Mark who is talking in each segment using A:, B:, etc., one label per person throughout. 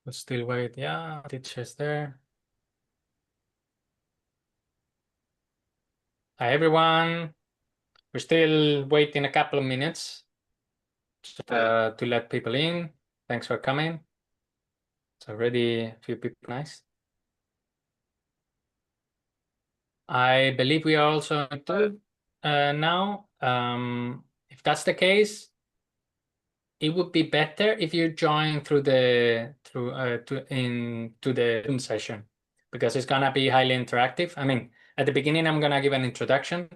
A: We'll still wait. Yeah, teacher's there. Hi, everyone. We're still waiting a couple of minutes to let people in. Thanks for coming. It's already a few people. Nice. I believe we are also included now. If that's the case, it would be better if you join through the Zoom session, because it's gonna be highly interactive. I mean, at the beginning, I'm gonna give an introduction,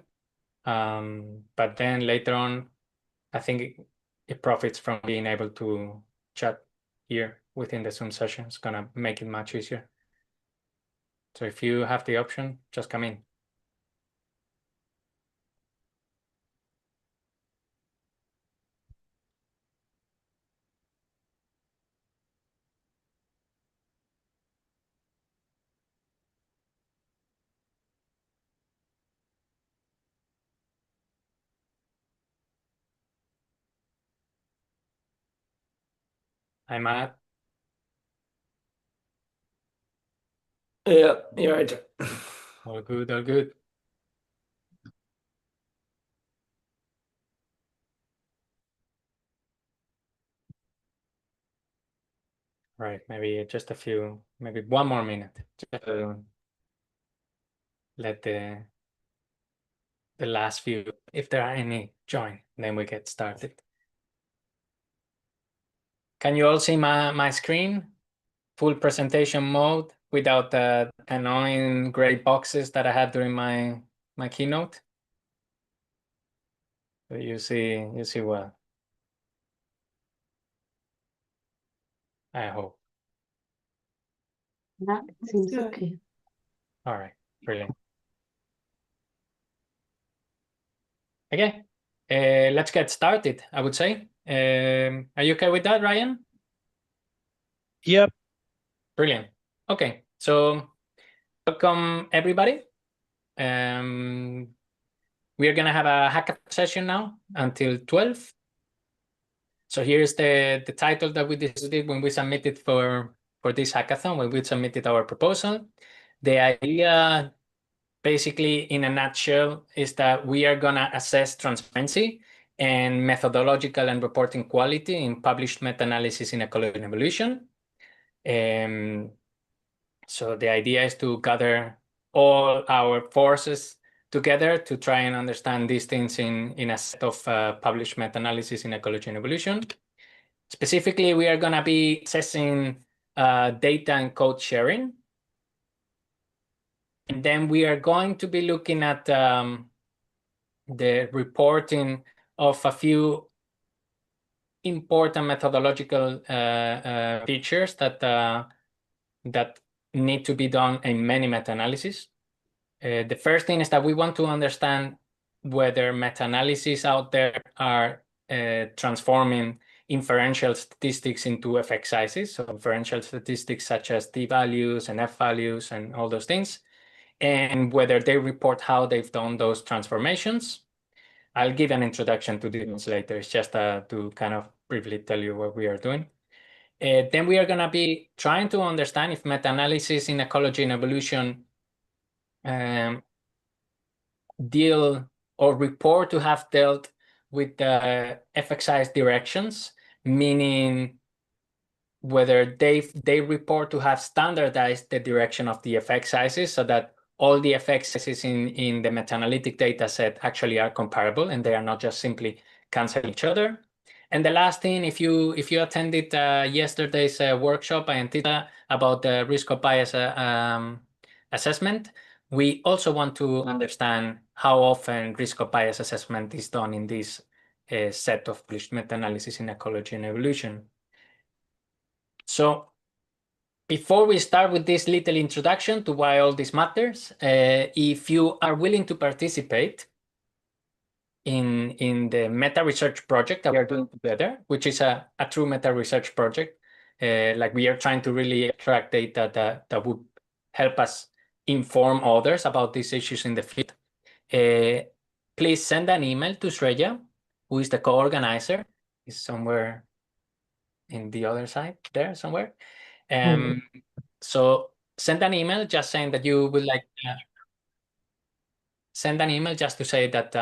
A: but then later on, I think it profits from being able to chat here within the Zoom session. It's gonna make it much easier. So if you have the option, just come in. Hi, Matt.
B: Yeah, you're right.
A: All good, all good. Right, maybe just a few, maybe one more minute just to let the last few, if there are any, join, then we get started. Can you all see my screen? Full presentation mode without the annoying gray boxes that I had during my keynote? So you see well. I hope.
C: Yeah, it seems okay.
A: All right, brilliant. Okay, let's get started, I would say. Are you okay with that, Ryan?
D: Yep.
A: Brilliant. Okay, so welcome everybody. We are gonna have a hackathon session now until 12. So here's the title that we decided when we submitted for this hackathon, when we submitted our proposal. The idea, basically, in a nutshell, is that we are gonna assess transparency and methodological and reporting quality in published meta-analysis in ecology and evolution. So the idea is to gather all our forces together to try and understand these things in a set of published meta-analysis in ecology and evolution. Specifically, we are going to be assessing data and code sharing. And then we are going to be looking at the reporting of a few important methodological features that need to be done in many meta-analyses. The first thing is that we want to understand whether meta-analyses out there are transforming inferential statistics into effect sizes. So inferential statistics such as t-values and f-values and all those things, and whether they report how they've done those transformations. I'll give an introduction to these later. It's just to kind of briefly tell you what we are doing. Then we are going to be trying to understand if meta-analysis in ecology and evolution deal or report to have dealt with the effect size directions, meaning whether they report to have standardized the direction of the effect sizes so that all the effect sizes in the meta-analytic data set actually are comparable and they are not just simply canceling each other. And the last thing, if you attended yesterday's workshop I anticipated about the risk of bias assessment, we also want to understand how often risk of bias assessment is done in this set of published meta-analysis in ecology and evolution. So before we start with this little introduction to why all this matters, if you are willing to participate in the meta research project that we are doing together, which is a true meta research project, like we are trying to really extract data that would help us inform others about these issues in the field, please send an email to Shreya, who is the co-organizer, is somewhere in the other side there somewhere. So send an email just saying that you would like send an email just to say that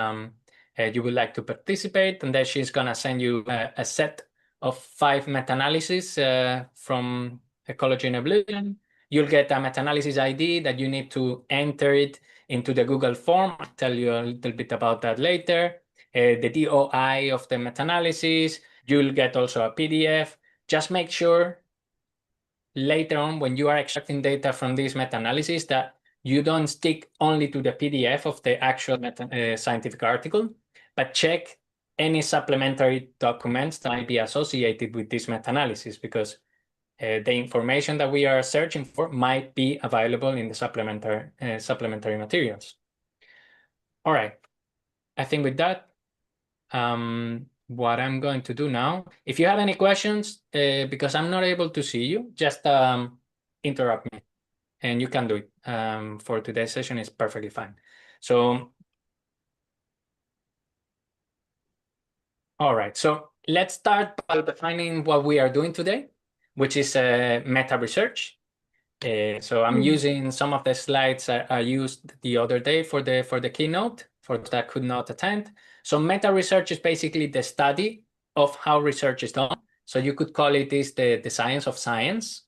A: you would like to participate, and then she's gonna send you a set of 5 meta-analyses from ecology and evolution. You'll get a meta-analysis ID that you need to enter it into the Google form. I'll tell you a little bit about that later. The DOI of the meta-analysis. You'll get also a PDF. Just make sure later on when you are extracting data from these meta-analysis that you don't stick only to the PDF of the actual scientific article, but check any supplementary documents that might be associated with this meta-analysis, because the information that we are searching for might be available in the supplementary materials. All right, I think with that, what I'm going to do now, if you have any questions, because I'm not able to see you, just interrupt me, and you can do it. For today's session is perfectly fine. So, all right, so let's start by defining what we are doing today, which is meta research. So I'm using some of the slides I used the other day for the keynote, for those that could not attend. So meta research is basically the study of how research is done. So you could call it the science of science.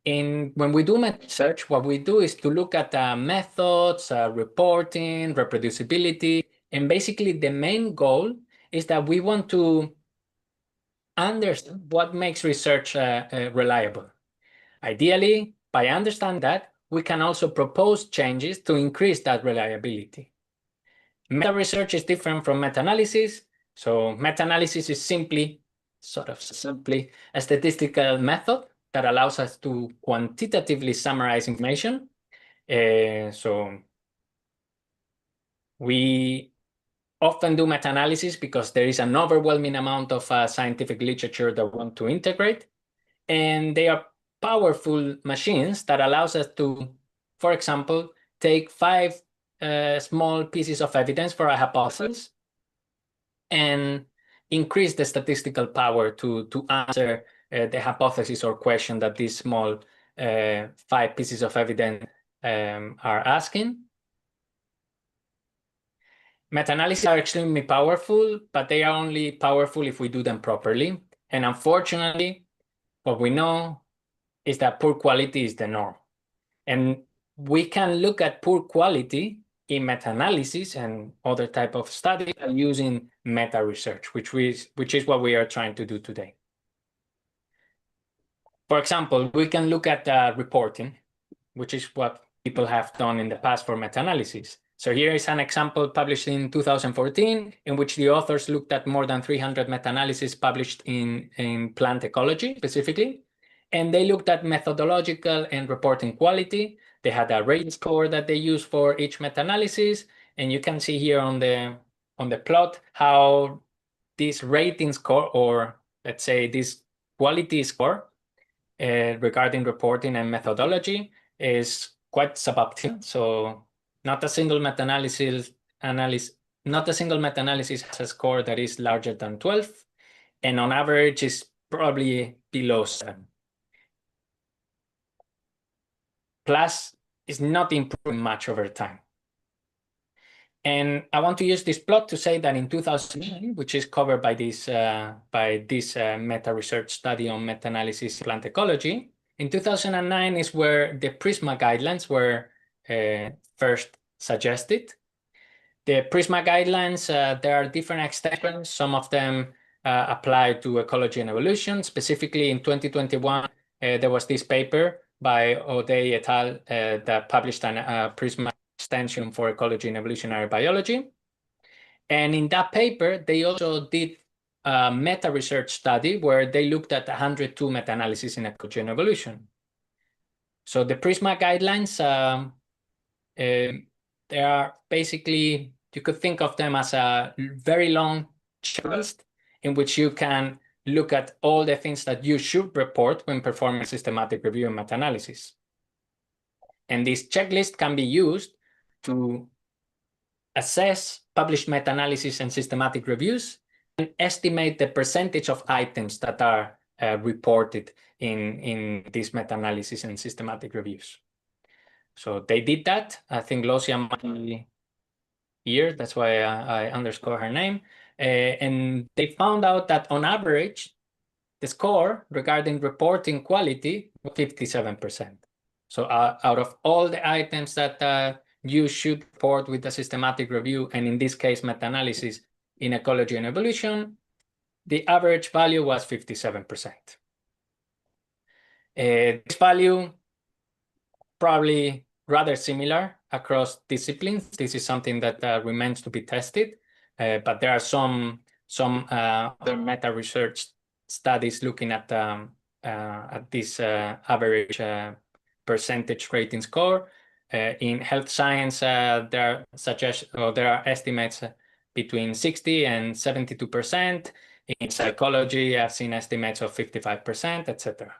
A: And when we do meta research, what we do is to look at methods, reporting, reproducibility, and basically the main goal is that we want to understand what makes research reliable. Ideally, by understanding that, we can also propose changes to increase that reliability. Meta-research is different from meta-analysis. So meta-analysis is simply a statistical method that allows us to quantitatively summarize information. So we often do meta-analysis because there is an overwhelming amount of scientific literature that we want to integrate. And they are powerful machines that allows us to, for example, take 5 small pieces of evidence for a hypothesis and increase the statistical power to answer the hypothesis or question that these small 5 pieces of evidence are asking. Meta-analyses are extremely powerful, but they are only powerful if we do them properly. And unfortunately, what we know is that poor quality is the norm. And we can look at poor quality in meta-analysis and other type of studies using meta-research, which is what we are trying to do today. For example, we can look at reporting, which is what people have done in the past for meta-analysis. So here is an example published in 2014, in which the authors looked at more than 300 meta-analyses published in plant ecology specifically. And they looked at methodological and reporting quality. They had a rating score that they used for each meta-analysis. And you can see here on the plot how this rating score, or let's say this quality score regarding reporting and methodology, is quite suboptimal. So not a single meta-analysis has a score that is larger than 12, and on average is probably below 7. Plus, it's not improving much over time. And I want to use this plot to say that in 2009, which is covered by this meta-research study on meta-analysis plant ecology, in 2009 is where the PRISMA guidelines were first suggested. The PRISMA guidelines, there are different extensions. Some of them apply to ecology and evolution. Specifically in 2021, there was this paper by O'Day et al. That published a PRISMA extension for ecology and evolutionary biology. And in that paper, they also did a meta-research study where they looked at 102 meta-analyses in ecology and evolution. So the PRISMA guidelines, they are basically, you could think of them as a very long checklist in which you can look at all the things that you should report when performing systematic review and meta-analysis. And this checklist can be used to assess published meta-analysis and systematic reviews and estimate the percentage of items that are reported in these meta-analysis and systematic reviews. So they did that. I think Lucia might be here. That's why I underscore her name. And they found out that on average, the score regarding reporting quality was 57%. So out of all the items that you should report with a systematic review, and in this case, meta-analysis in ecology and evolution, the average value was 57%. This value probably rather similar across disciplines. This is something that remains to be tested, but there are some other meta-research studies looking at this average percentage rating score. In health science, there are estimates between 60 and 72%. In psychology, I've seen estimates of 55%, etc.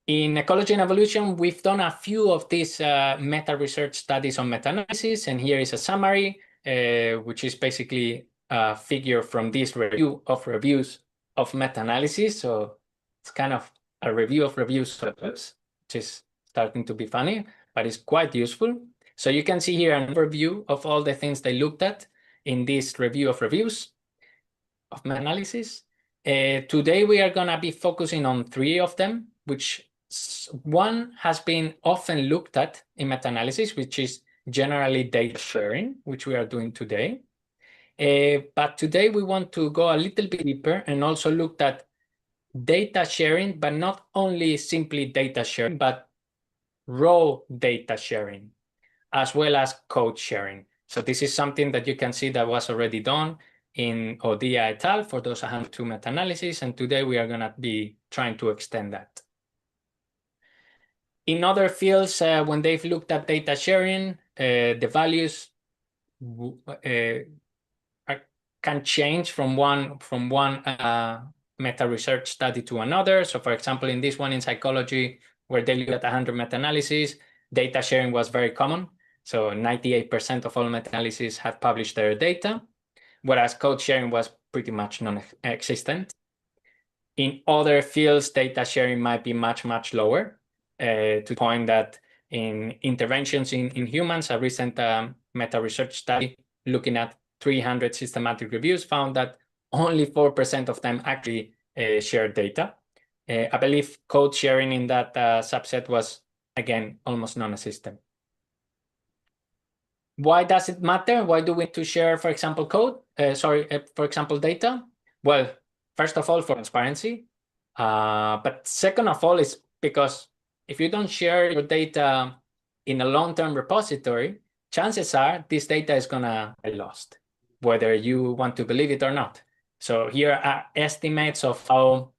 A: In ecology and evolution, we've done a few of these meta-research studies on meta-analysis, and here is a summary, which is basically a figure from this review of reviews of meta-analysis. So it's kind of a review of reviews, which is starting to be funny, but it's quite useful. So you can see here an overview of all the things they looked at in this review of reviews of meta-analysis. Today, we are going to be focusing on 3 of them, which one has been often looked at in meta-analysis, which is generally data sharing, which we are doing today. But today we want to go a little bit deeper and also look at data sharing, but not only simply data sharing, but raw data sharing, as well as code sharing. So this is something that you can see that was already done in Odia et al. For those 102 meta-analyses, and today we are going to be trying to extend that. In other fields, when they've looked at data sharing, the values can change from one meta-research study to another. So for example, in this one in psychology, where they looked at 100 meta-analyses, data sharing was very common. So 98% of all meta-analyses had published their data, whereas code sharing was pretty much non-existent. In other fields, data sharing might be much, much lower, to the point that in interventions in humans, a recent meta-research study looking at 300 systematic reviews found that only 4% of them actually shared data. I believe code sharing in that subset was, again, almost non-existent. Why does it matter? Why do we need to share, for example, for example, data? Well, first of all, for transparency. But second of all, is because if you don't share your data in a long-term repository, chances are this data is going to get lost, whether you want to believe it or not. So here are estimates of how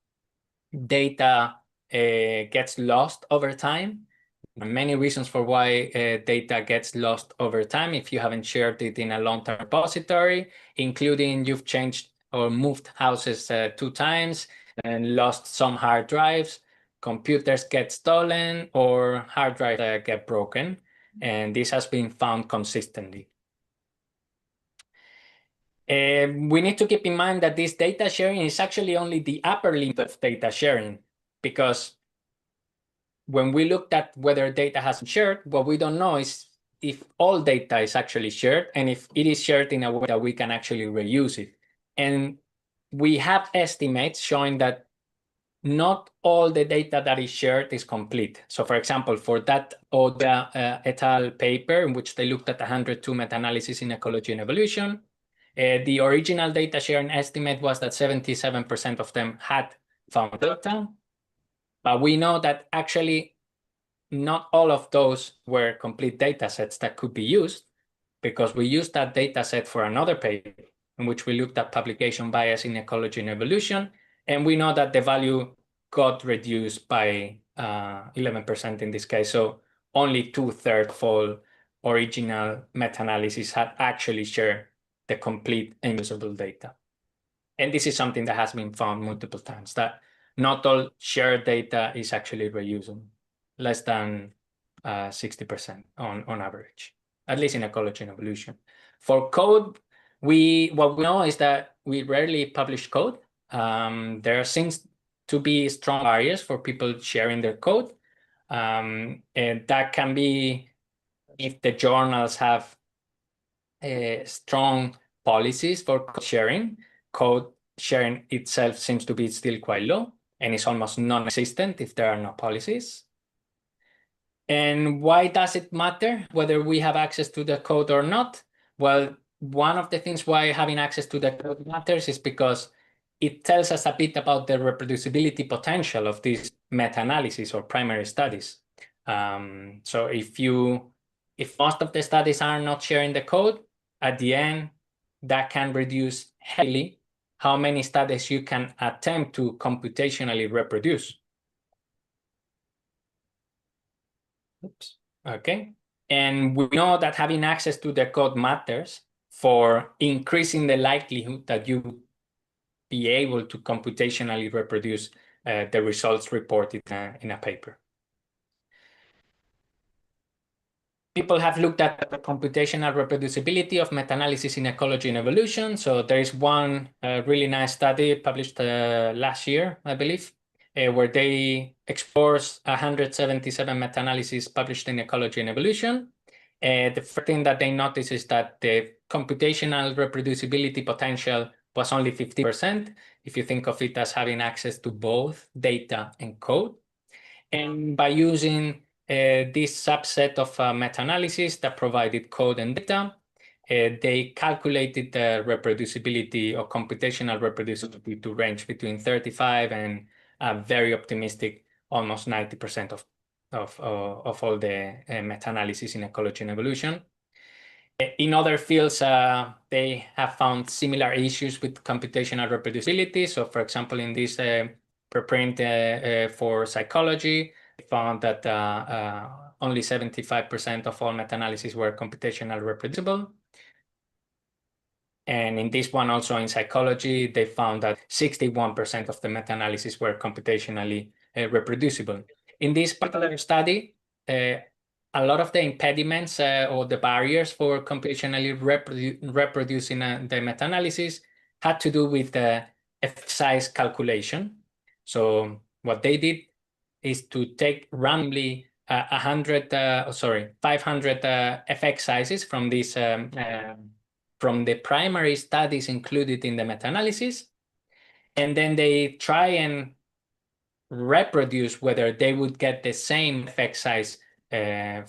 A: data gets lost over time. Many reasons for why data gets lost over time if you haven't shared it in a long-term repository, including you've changed or moved houses 2 times and lost some hard drives, computers get stolen, or hard drives get broken. And this has been found consistently. We need to keep in mind that this data sharing is actually only the upper limit of data sharing, because when we looked at whether data has been shared, what we don't know is if all data is actually shared and if it is shared in a way that we can actually reuse it. And we have estimates showing that not all the data that is shared is complete. So for example, for that Oda et al. Paper, in which they looked at 102 meta-analyses in ecology and evolution, the original data sharing estimate was that 77% of them had found data. But we know that actually not all of those were complete data sets that could be used, because we used that data set for another paper in which we looked at publication bias in ecology and evolution. And we know that the value got reduced by 11% in this case. So only 2/3 of all original meta-analysis had actually shared the complete and usable data. And this is something that has been found multiple times, that not all shared data is actually reusable, less than 60% on average, at least in ecology and evolution. For code, what we know is that we rarely publish code. There seems to be strong barriers for people sharing their code. And that can be if the journals have strong policies for code sharing. Code sharing itself seems to be still quite low and is almost non-existent if there are no policies. And why does it matter whether we have access to the code or not? Well, one of the things why having access to the code matters is because it tells us a bit about the reproducibility potential of these meta-analyses or primary studies. So if most of the studies are not sharing the code, at the end, that can reduce heavily how many studies you can attempt to computationally reproduce. Oops. Okay. And we know that having access to the code matters for increasing the likelihood that you be able to computationally reproduce the results reported in a paper. People have looked at the computational reproducibility of meta-analysis in ecology and evolution. So there is one really nice study published last year, I believe, where they explores 177 meta-analyses published in ecology and evolution. The first thing that they notice is that the computational reproducibility potential was only 50%, if you think of it as having access to both data and code. And by using this subset of meta-analysis that provided code and data, they calculated the reproducibility or computational reproducibility to range between 35 and very optimistic, almost 90% of all the meta-analysis in ecology and evolution. In other fields, they have found similar issues with computational reproducibility. So, for example, in this preprint for psychology, they found that only 75% of all meta-analyses were computationally reproducible. And in this one, also in psychology, they found that 61% of the meta-analyses were computationally reproducible. In this particular study, a lot of the impediments or the barriers for computationally reproducing the meta-analysis had to do with the effect size calculation. So what they did is to take randomly 500 effect sizes from these from the primary studies included in the meta-analysis, and then they try and reproduce whether they would get the same effect size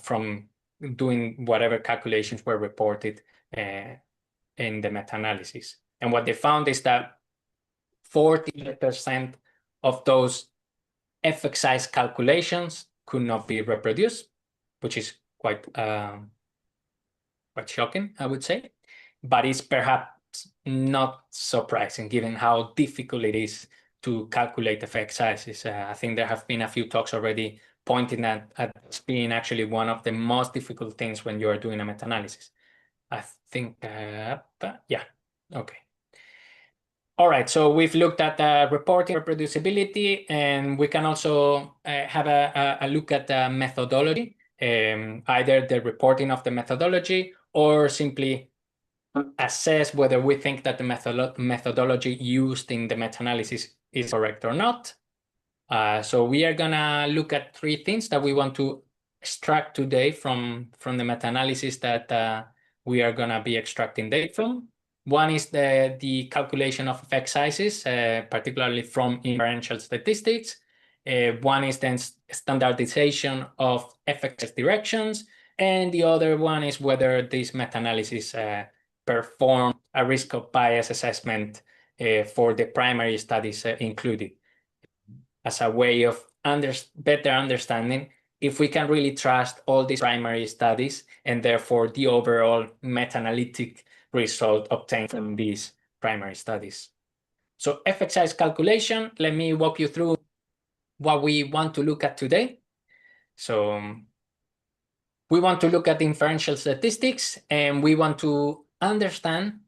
A: from doing whatever calculations were reported in the meta-analysis. And what they found is that 40% of those effect size calculations could not be reproduced, which is quite shocking, I would say. But it's perhaps not surprising given how difficult it is to calculate effect sizes. I think there have been a few talks already pointing at being actually one of the most difficult things when you are doing a meta-analysis. I think, yeah, okay. All right, so we've looked at reporting reproducibility, and we can also have a look at the methodology, either the reporting of the methodology or simply assess whether we think that the methodology used in the meta-analysis is correct or not. So we are gonna look at three things that we want to extract today from the meta-analysis that we are gonna be extracting data from. One is the calculation of effect sizes, particularly from inferential statistics. One is then standardization of effect size directions. And the other one is whether this meta-analysis perform a risk of bias assessment for the primary studies included, as a way of better understanding if we can really trust all these primary studies and therefore the overall meta-analytic result obtained from these primary studies. So effect size calculation, let me walk you through what we want to look at today. So we want to look at inferential statistics, and we want to understand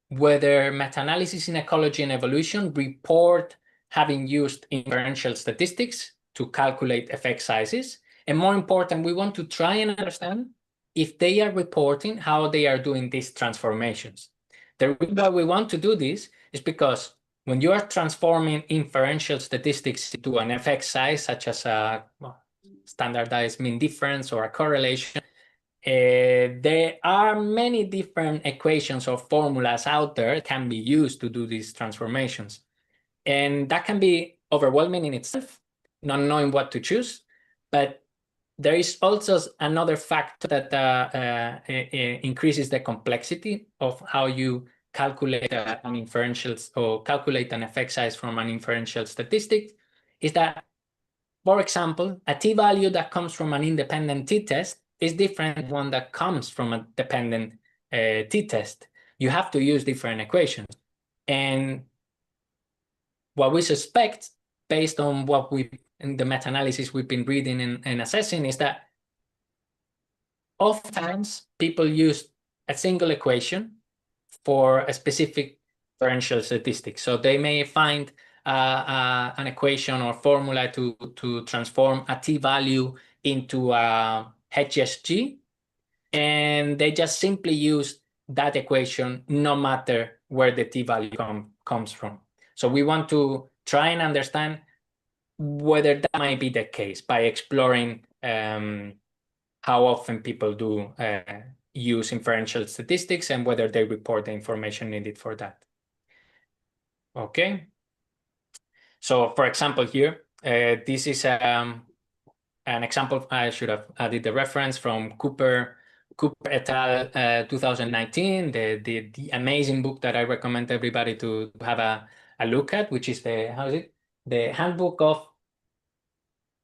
A: whether meta-analysis in ecology and evolution report having used inferential statistics to calculate effect sizes. And more important, we want to try and understand if they are reporting how they are doing these transformations. The reason why we want to do this is because when you are transforming inferential statistics into an effect size, such as a standardized mean difference or a correlation, there are many different equations or formulas out there that can be used to do these transformations. And that can be overwhelming in itself, not knowing what to choose. But there is also another factor that increases the complexity of how you calculate an inferential or calculate an effect size from an inferential statistic, is that, for example, a t-value that comes from an independent t-test is different than one that comes from a dependent t-test. You have to use different equations. And what we suspect, based on what in the meta-analysis we've been reading and assessing, is that oftentimes people use a single equation for a specific differential statistic. So they may find an equation or formula to transform a t-value into a HSG, and they just simply use that equation no matter where the t-value comes from. So we want to try and understand whether that might be the case by exploring how often people do use inferential statistics and whether they report the information needed for that. Okay. So for example, here, this is an example. I should have added the reference from Cooper et al. 2019, the amazing book that I recommend everybody to have a look at, which is the Handbook of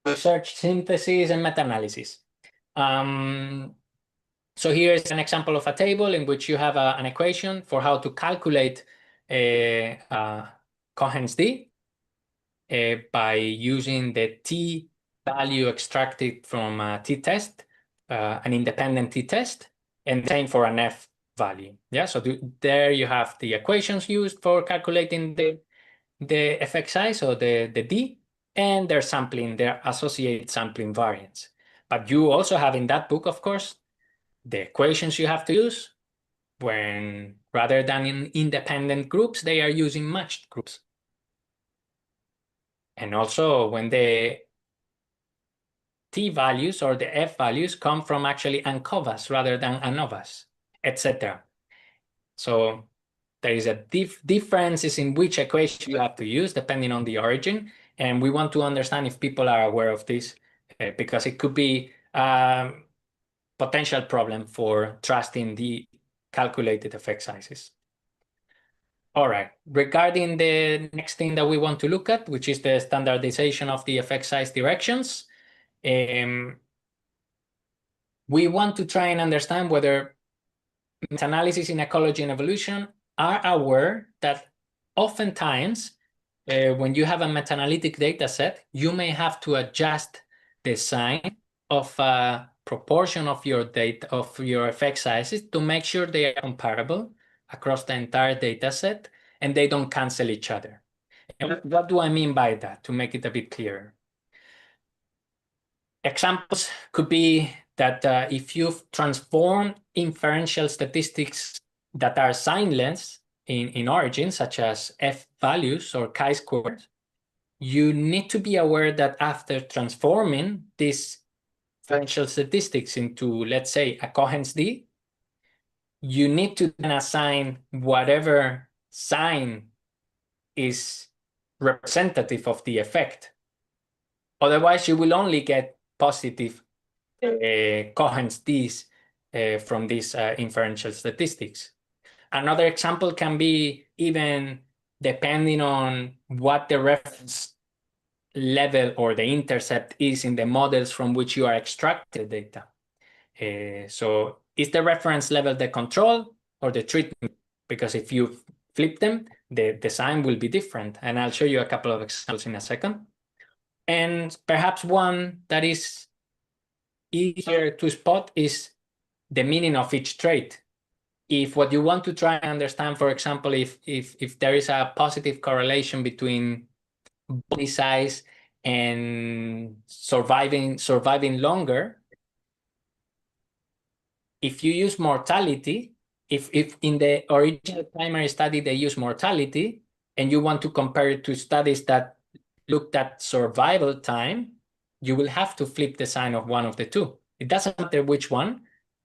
A: Research Synthesis and Meta-Analysis. So here's an example of a table in which you have an equation for how to calculate Cohen's d by using the t value extracted from a t-test, an independent t-test, and same for an f value. Yeah, so there you have the equations used for calculating the effect size, or the d, and their associated sampling variance. But you also have in that book, of course, the equations you have to use when, rather than in independent groups, they are using matched groups. And also when the t values or the f values come from actually ANCOVAs rather than ANOVAs, etc. So there is a differences in which equation you have to use depending on the origin. And we want to understand if people are aware of this, because it could be potential problem for trusting the calculated effect sizes. All right, regarding the next thing that we want to look at, which is the standardization of the effect size directions, we want to try and understand whether meta-analysis in ecology and evolution are aware that oftentimes when you have a meta-analytic data set, you may have to adjust the sign of a proportion of your data, of your effect sizes, to make sure they are comparable across the entire data set and they don't cancel each other. And what do I mean by that, to make it a bit clearer? Examples could be that if you've transformed inferential statistics that are signless in origin, such as f values or chi-squared, you need to be aware that after transforming these inferential statistics into, let's say, a Cohen's d, you need to then assign whatever sign is representative of the effect. Otherwise, you will only get positive Cohen's d's from these inferential statistics. Another example can be even depending on what the reference level or the intercept is in the models from which you are extracting the data. So is the reference level the control or the treatment? Because if you flip them, the design will be different. And I'll show you a couple of examples in a second. And perhaps one that is easier to spot is the meaning of each trait. If what you want to try and understand, for example, if there is a positive correlation between body size and surviving longer, if you use mortality, if in the original primary study they use mortality, and you want to compare it to studies that looked at survival time, you will have to flip the sign of one of the two. It doesn't matter which one.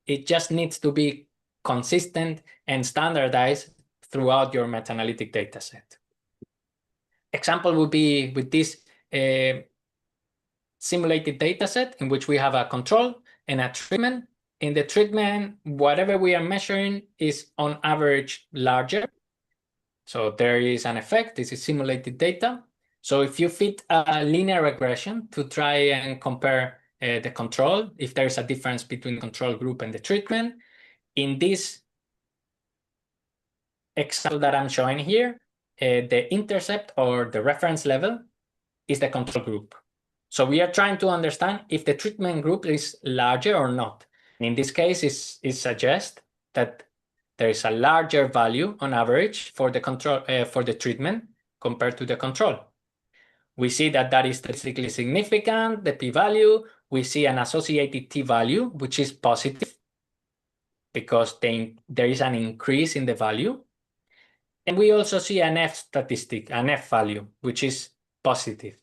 A: It just needs to be consistent and standardized throughout your meta-analytic data set. Example would be with this simulated data set in which we have a control and a treatment. In the treatment, whatever we are measuring is on average larger. So there is an effect. This is simulated data. So if you fit a linear regression to try and compare the control, if there's a difference between the control group and the treatment, in this example that I'm showing here, the intercept or the reference level is the control group. So we are trying to understand if the treatment group is larger or not. In this case, it suggests that there is a larger value on average for the control for the treatment compared to the control. We see that that is statistically significant, the p-value. We see an associated t-value, which is positive because there is an increase in the value. And we also see an F statistic, an F value, which is positive.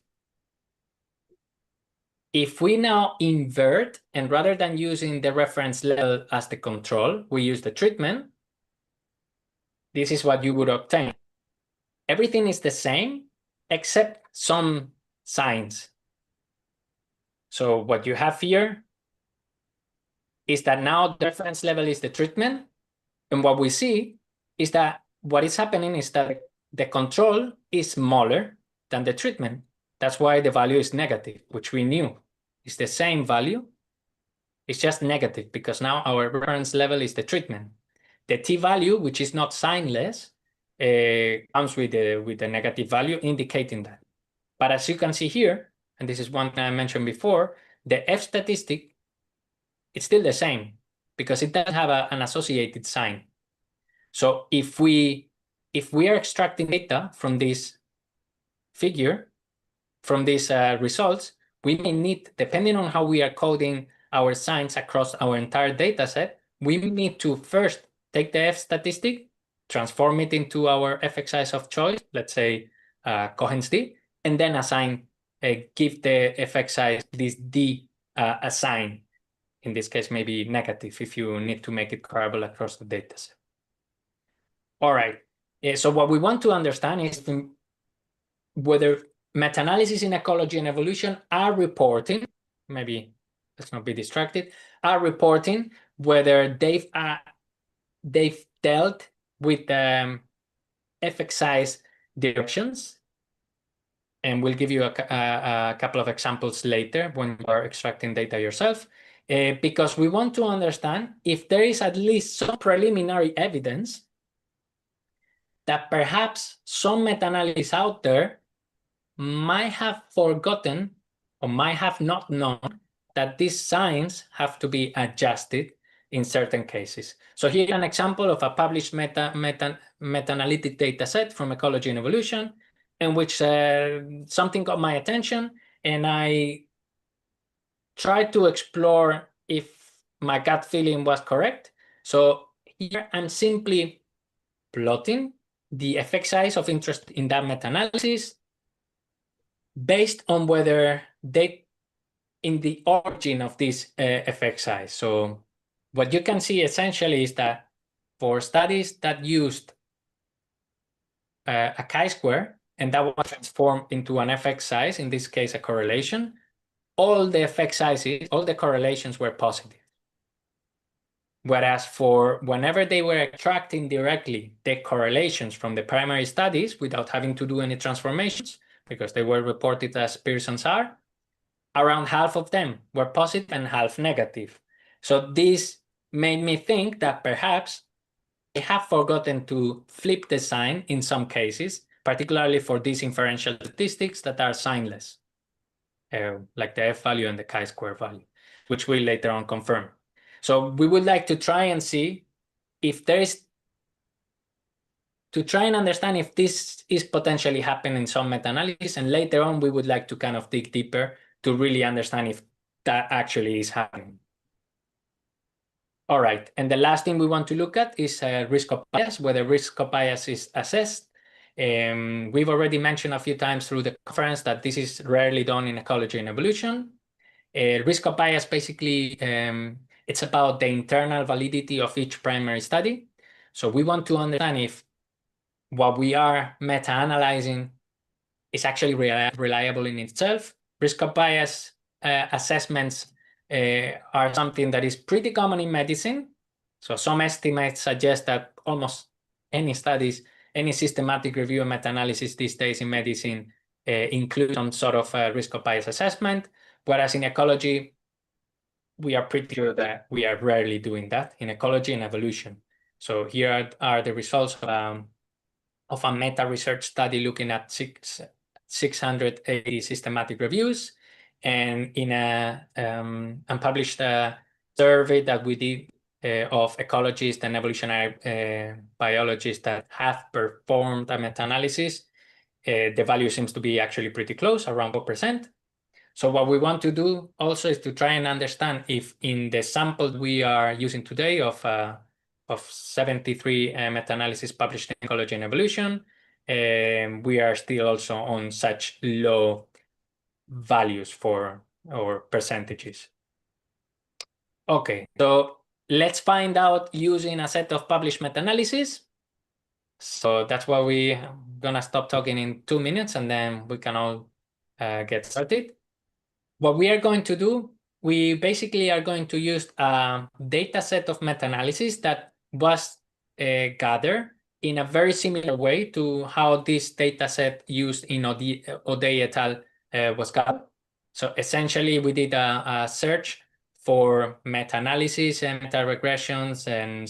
A: If we now invert, and rather than using the reference level as the control, we use the treatment, this is what you would obtain. Everything is the same except some signs. So what you have here is that now the reference level is the treatment. And what we see is that what is happening is that the control is smaller than the treatment. That's why the value is negative, which we knew. It's the same value. It's just negative because now our reference level is the treatment. The t-value, which is not signless, comes with the negative value indicating that. But as you can see here, and this is one thing I mentioned before, the F statistic, it's still the same because it doesn't have an associated sign. So if we are extracting data from this figure, from these results, we may need, depending on how we are coding our signs across our entire data set, we need to first take the F statistic, transform it into our effect size of choice, let's say Cohen's d, and then give the effect size this d a sign. In this case, maybe negative if you need to make it comparable across the data set. All right. So what we want to understand is whether meta-analysis in ecology and evolution are reporting, maybe let's not be distracted, are reporting whether they've dealt with effect size directions. And we'll give you a couple of examples later when you are extracting data yourself, because we want to understand if there is at least some preliminary evidence that perhaps some meta-analysis out there might have forgotten or might have not known that these signs have to be adjusted in certain cases. So here's an example of a published meta-analytic data set from ecology and evolution, in which something got my attention, and I tried to explore if my gut feeling was correct. So here I'm simply plotting the effect size of interest in that meta-analysis based on whether they in the origin of this effect size. So what you can see essentially is that for studies that used a chi-square, and that was transformed into an effect size, in this case a correlation, all the effect sizes, all the correlations were positive. Whereas for whenever they were extracting directly the correlations from the primary studies without having to do any transformations, because they were reported as Pearson's R, around half of them were positive and half negative. So this made me think that perhaps they have forgotten to flip the sign in some cases, particularly for these inferential statistics that are signless, like the F value and the chi-square value, which we'll later on confirm. So we would like to try and see if there is, to try and understand if this is potentially happening in some meta-analysis, and later on we would like to kind of dig deeper to really understand if that actually is happening. All right, and the last thing we want to look at is risk of bias, whether risk of bias is assessed. We've already mentioned a few times through the conference that this is rarely done in ecology and evolution. Risk of bias, basically, it's about the internal validity of each primary study. So we want to understand if what we are meta-analyzing is actually reliable in itself. Risk of bias assessments are something that is pretty common in medicine. So some estimates suggest that almost any studies, any systematic review and meta-analysis these days in medicine include some sort of risk of bias assessment, whereas in ecology, we are pretty sure that we are rarely doing that in ecology and evolution. So here are the results of a meta-research study looking at 680 systematic reviews, and in a unpublished survey that we did of ecologists and evolutionary biologists that have performed a meta-analysis, the value seems to be actually pretty close, around 4%. So what we want to do also is to try and understand if in the sample we are using today of 73 meta-analysis published in Ecology and Evolution, we are still also on such low values for or percentages. Okay, so let's find out using a set of published meta-analysis. So that's why we're gonna stop talking in 2 minutes and then we can all get started. What we are going to do, we basically are going to use a data set of meta-analysis that was gathered in a very similar way to how this data set used in O'Day et al. Was gathered. So essentially, we did a search for meta-analysis and meta-regressions and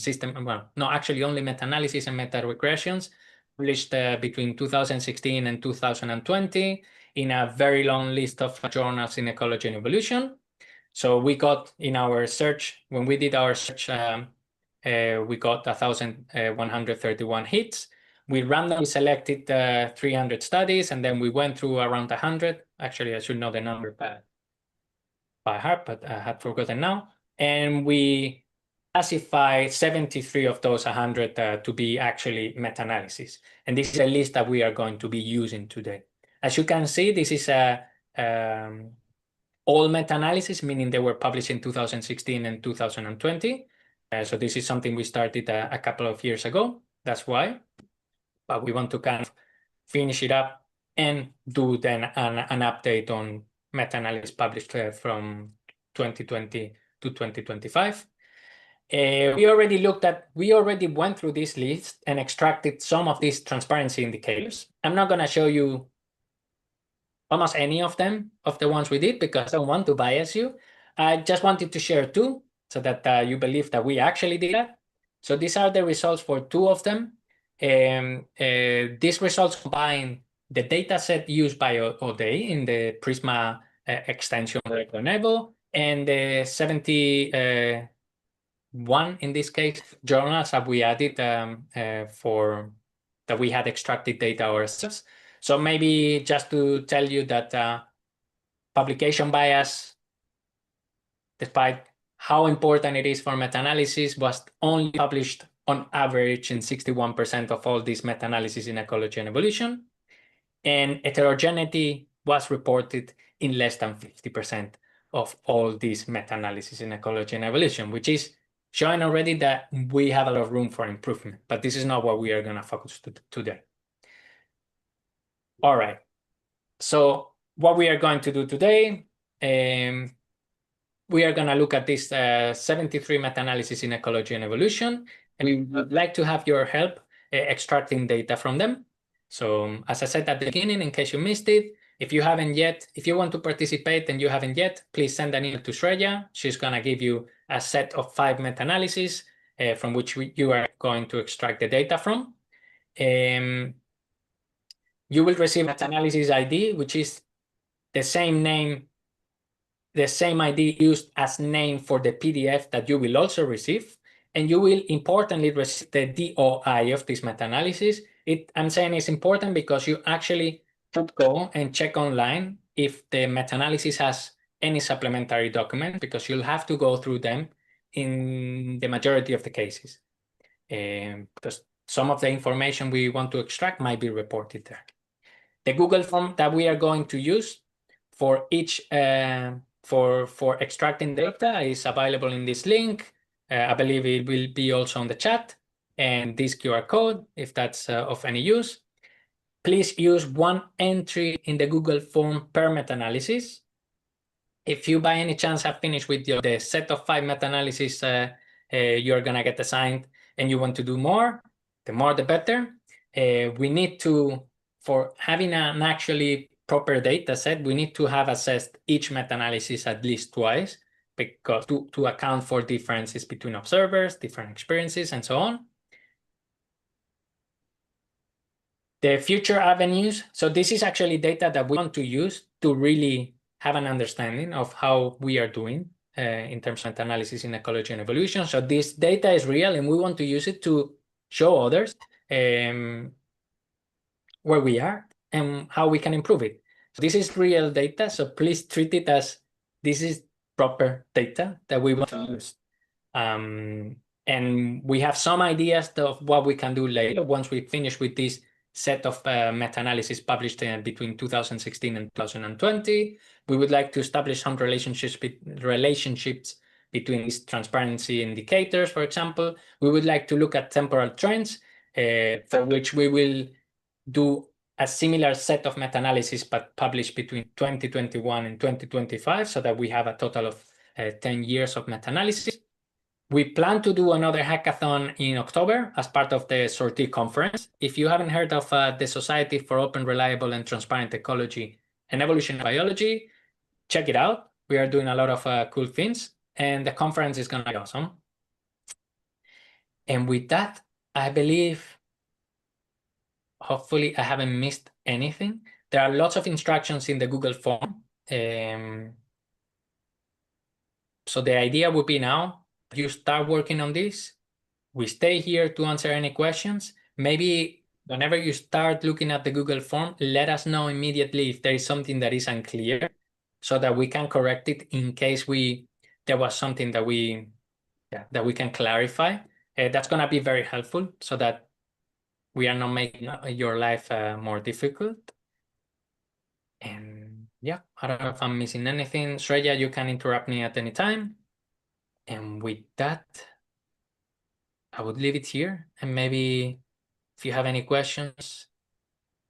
A: only meta-analysis and meta-regressions published between 2016 and 2020 in a very long list of journals in ecology and evolution. So we got in our search, when we did our search, we got 1,131 hits. We randomly selected 300 studies, and then we went through around 100. Actually, I should know the number by heart, but I had forgotten now. And we classified 73 of those 100 to be actually meta-analysis. And this is a list that we are going to be using today. As you can see, this is all meta-analysis, meaning they were published in 2016 and 2020. So this is something we started a couple of years ago. That's why. But we want to kind of finish it up and do then an update on meta-analysis published from 2020 to 2025. We already went through this list and extracted some of these transparency indicators. I'm not going to show you almost any of them, of the ones we did, because I don't want to bias you. I just wanted to share two so that you believe that we actually did that. So these are the results for two of them. These results combine the data set used by O'Day in the Prisma extension level and the 71 in this case journals that we added for that we had extracted data ourselves. So maybe just to tell you that publication bias, despite how important it is for meta-analysis, was only published on average in 61% of all these meta-analyses in ecology and evolution. And heterogeneity was reported in less than 50% of all these meta-analyses in ecology and evolution, which is showing already that we have a lot of room for improvement. But this is not what we are going to focus today. All right. So what we are going to do today, we are going to look at this 73 meta-analysis in ecology and evolution, and we would like to have your help extracting data from them. So as I said at the beginning, in case you missed it, if you want to participate and you haven't yet, please send an email to Shreya. She's going to give you a set of 5 meta-analyses from which you are going to extract the data from. You will receive meta-analysis ID, which is the same name, the same ID used as name for the PDF that you will also receive. And you will importantly receive the DOI of this meta-analysis. I'm saying it's important because you actually should go and check online if the meta-analysis has any supplementary document, because you'll have to go through them in the majority of the cases. Because some of the information we want to extract might be reported there. The Google form that we are going to use for each for extracting data is available in this link. I believe it will be also on the chat, and this QR code if that's of any use. Please use one entry in the Google form per meta-analysis. If you by any chance have finished with the set of 5 meta-analyses you're gonna get assigned and you want to do more, the more the better. We need to, for having an actually proper data set, we need to have assessed each meta-analysis at least twice, because to account for differences between observers, different experiences, and so on. The future avenues. So this is actually data that we want to use to really have an understanding of how we are doing in terms of meta-analysis in ecology and evolution. So this data is real, and we want to use it to show others where we are and how we can improve it. So this is real data, so please treat it as this is proper data that we want to use. And we have some ideas of what we can do later once we finish with this set of meta-analysis published between 2016 and 2020. We would like to establish some relationships between these transparency indicators, for example. We would like to look at temporal trends, for which we will do a similar set of meta-analysis, but published between 2021 and 2025, so that we have a total of 10 years of meta-analysis. We plan to do another hackathon in October as part of the Sortie conference. If you haven't heard of the Society for Open, Reliable, and Transparent Ecology and Evolutionary Biology, check it out. We are doing a lot of cool things, and the conference is going to be awesome. And with that, I believe, hopefully I haven't missed anything. There are lots of instructions in the Google form. So the idea would be now, you start working on this. We stay here to answer any questions. Maybe whenever you start looking at the Google form, let us know immediately if there is something that is unclear, so that we can correct it in case there was something that we can clarify. That's going to be very helpful, so that we are not making your life more difficult. And yeah, I don't know if I'm missing anything. Shreya, you can interrupt me at any time. And with that, I would leave it here, and maybe if you have any questions,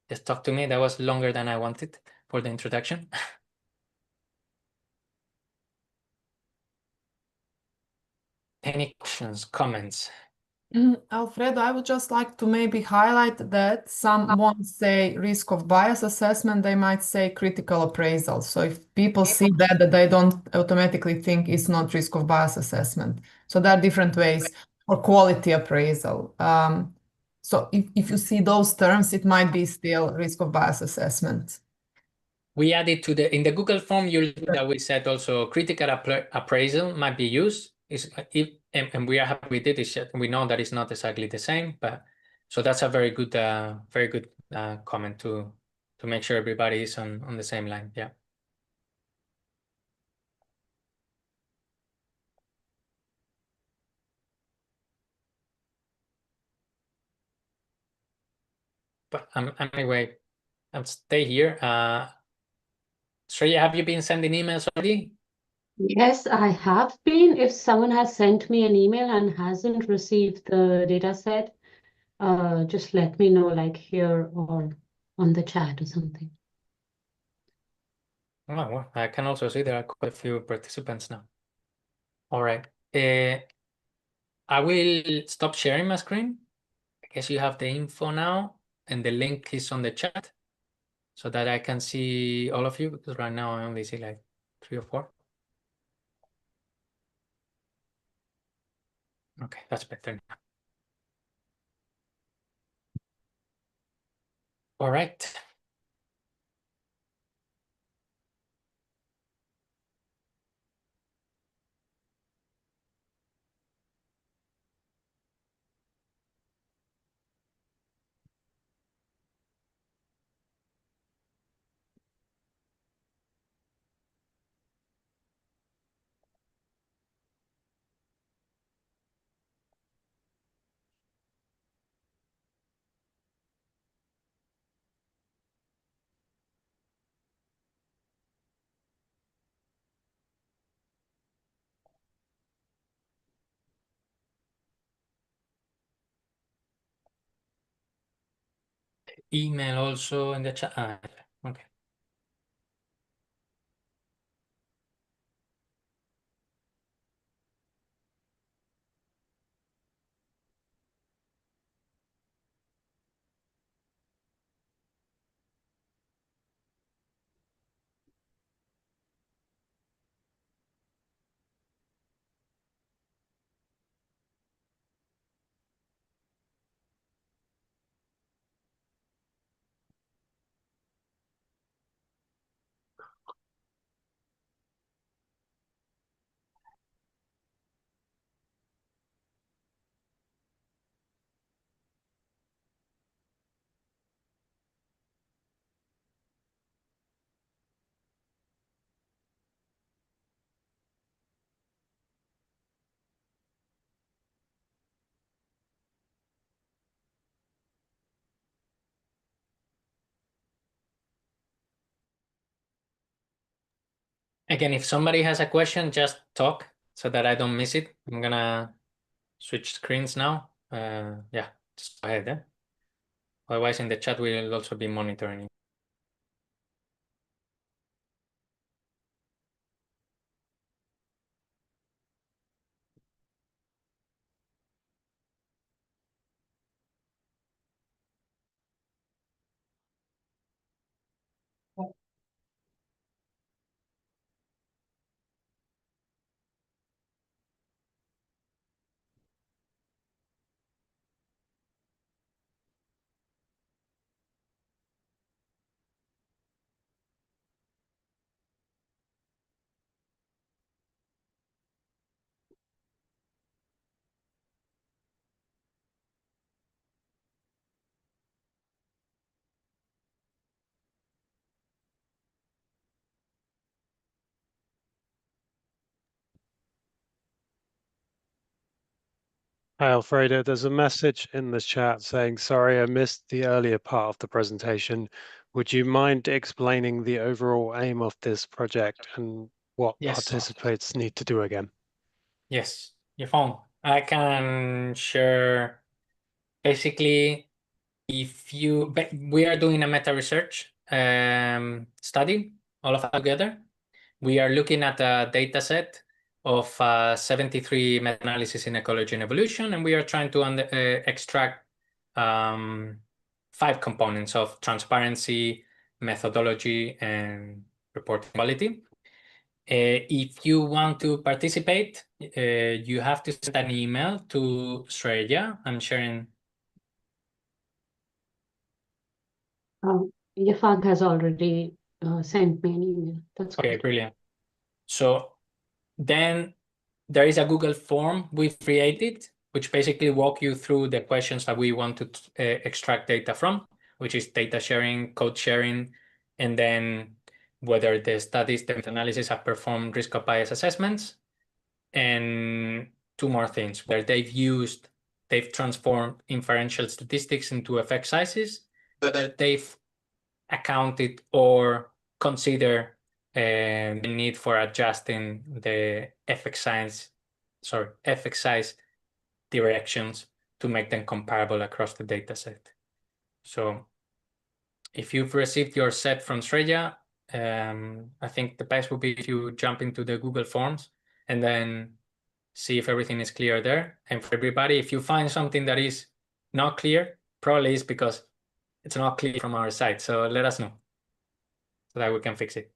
A: just talk to me. That was longer than I wanted for the introduction. Any questions, comments?
C: Alfredo, I would just like to maybe highlight that some won't say risk of bias assessment, they might say critical appraisal. So if people see that they don't automatically think it's not risk of bias assessment. So there are different ways, or quality appraisal. So if you see those terms, it might be still risk of bias assessment.
A: We added in the Google form, that we said also critical appraisal might be used. And we are happy with it. We know that it's not exactly the same, but so that's a very good comment to make sure everybody is on the same line. Yeah. But anyway, I'll stay here. Shreya, have you been sending emails already?
E: Yes, I have been. If someone has sent me an email and hasn't received the data set, just let me know, like here or on the chat or something.
A: Oh, well, I can also see there are quite a few participants now. All right. I will stop sharing my screen. I guess you have the info now, and the link is on the chat, so that I can see all of you, because right now I only see like 3 or 4. Okay, that's better now. All right. email also in the chat. Okay. Again, if somebody has a question, just talk so that I don't miss it. I'm gonna switch screens now. Yeah, just go ahead. Eh? Otherwise, in the chat, we'll also be monitoring.
D: Hi, Alfredo. There's a message in the chat saying, sorry, I missed the earlier part of the presentation. Would you mind explaining the overall aim of this project and what
A: Yes.
D: participants need to do again?
A: Yes, your phone. I can share basically we are doing a meta research study all of us together. We are looking at a data set of 73 meta-analyses in ecology and evolution, and we are trying to extract 5 components of transparency, methodology, and reporting quality. If you want to participate, you have to send an email to Shreya. I'm sharing.
E: Yafag has already sent me an email. That's
A: Okay,
E: great.
A: brilliant. So then there is a Google form we've created, which basically walk you through the questions that we want to extract data from, which is data sharing, code sharing, and then whether the studies, the meta-analysis have performed risk of bias assessments, and 2 more things, where they've transformed inferential statistics into effect sizes, whether they've accounted or consider the need for adjusting the effect size directions to make them comparable across the data set. So if you've received your set from Shreya, I think the best would be if you jump into the Google Forms and then see if everything is clear there. And for everybody, if you find something that is not clear, probably is because it's not clear from our side. So let us know so that we can fix it.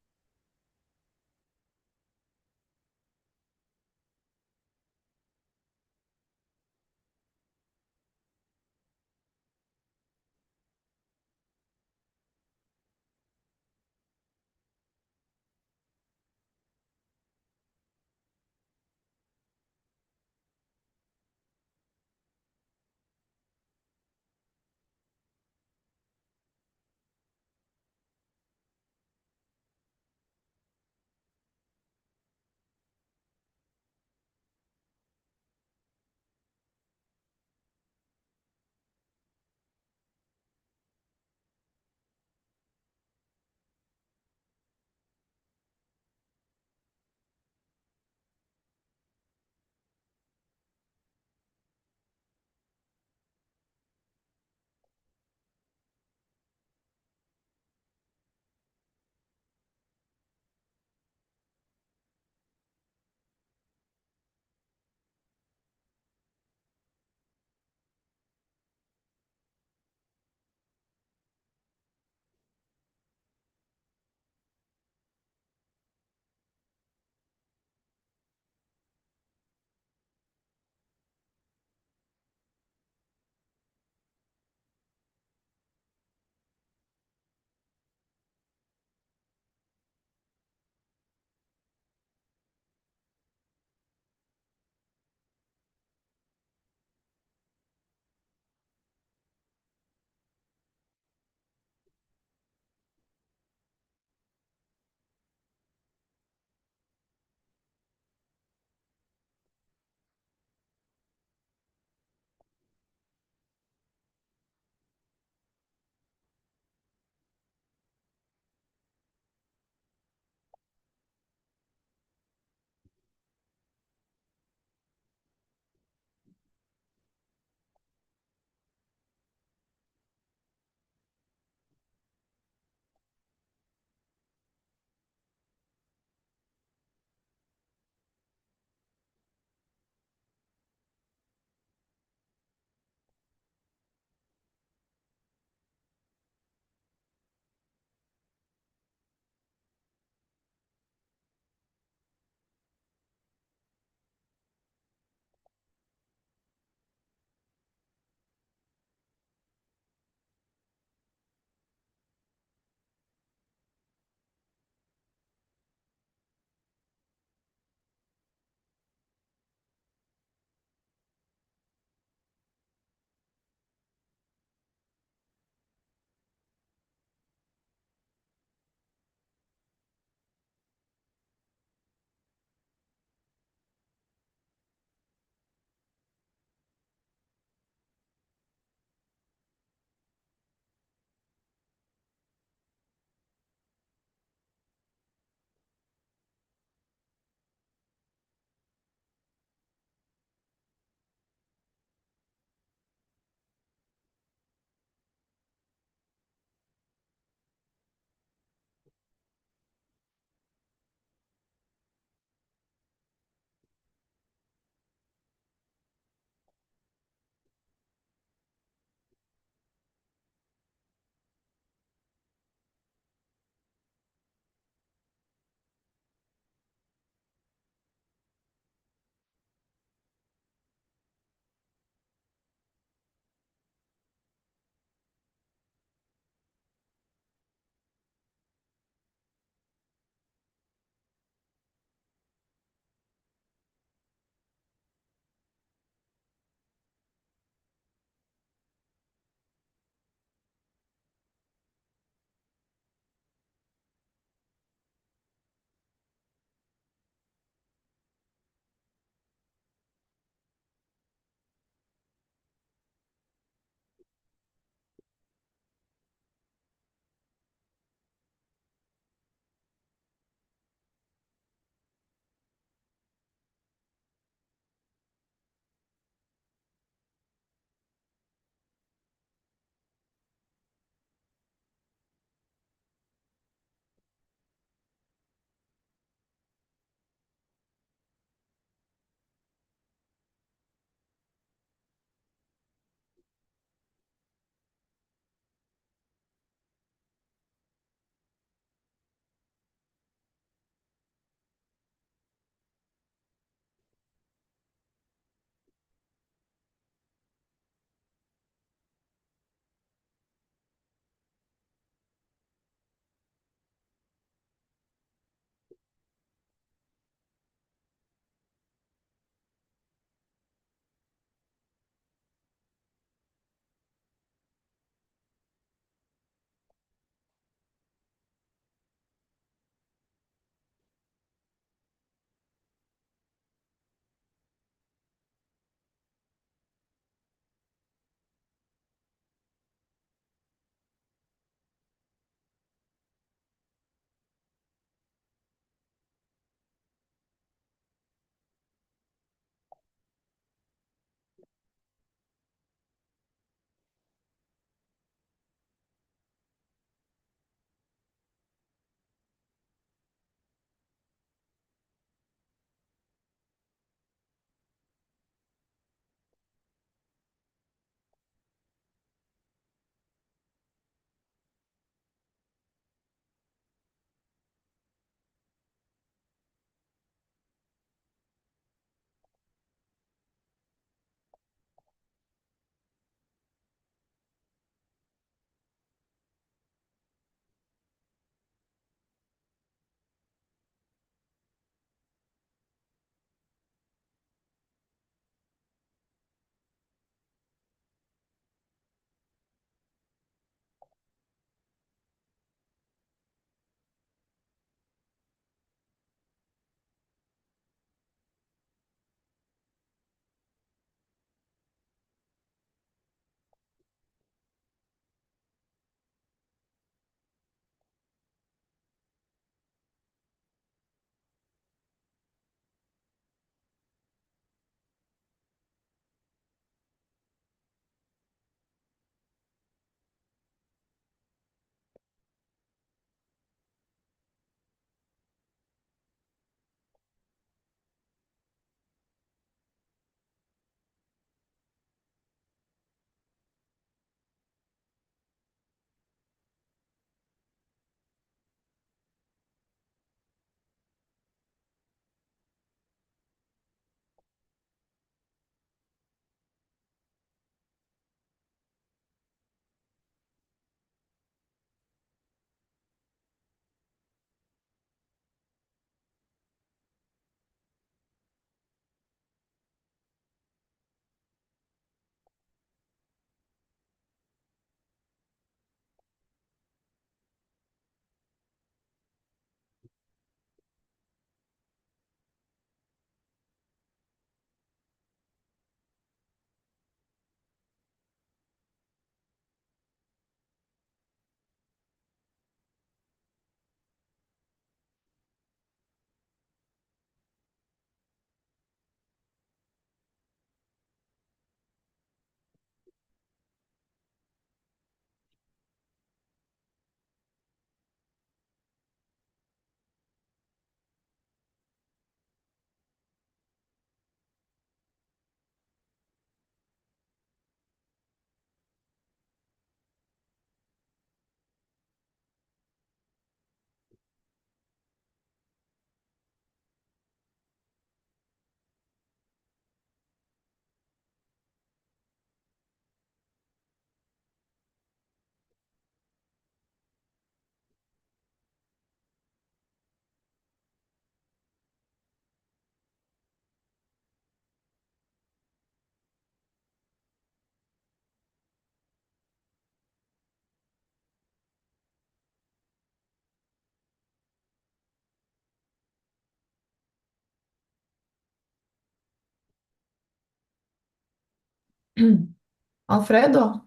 C: Alfredo?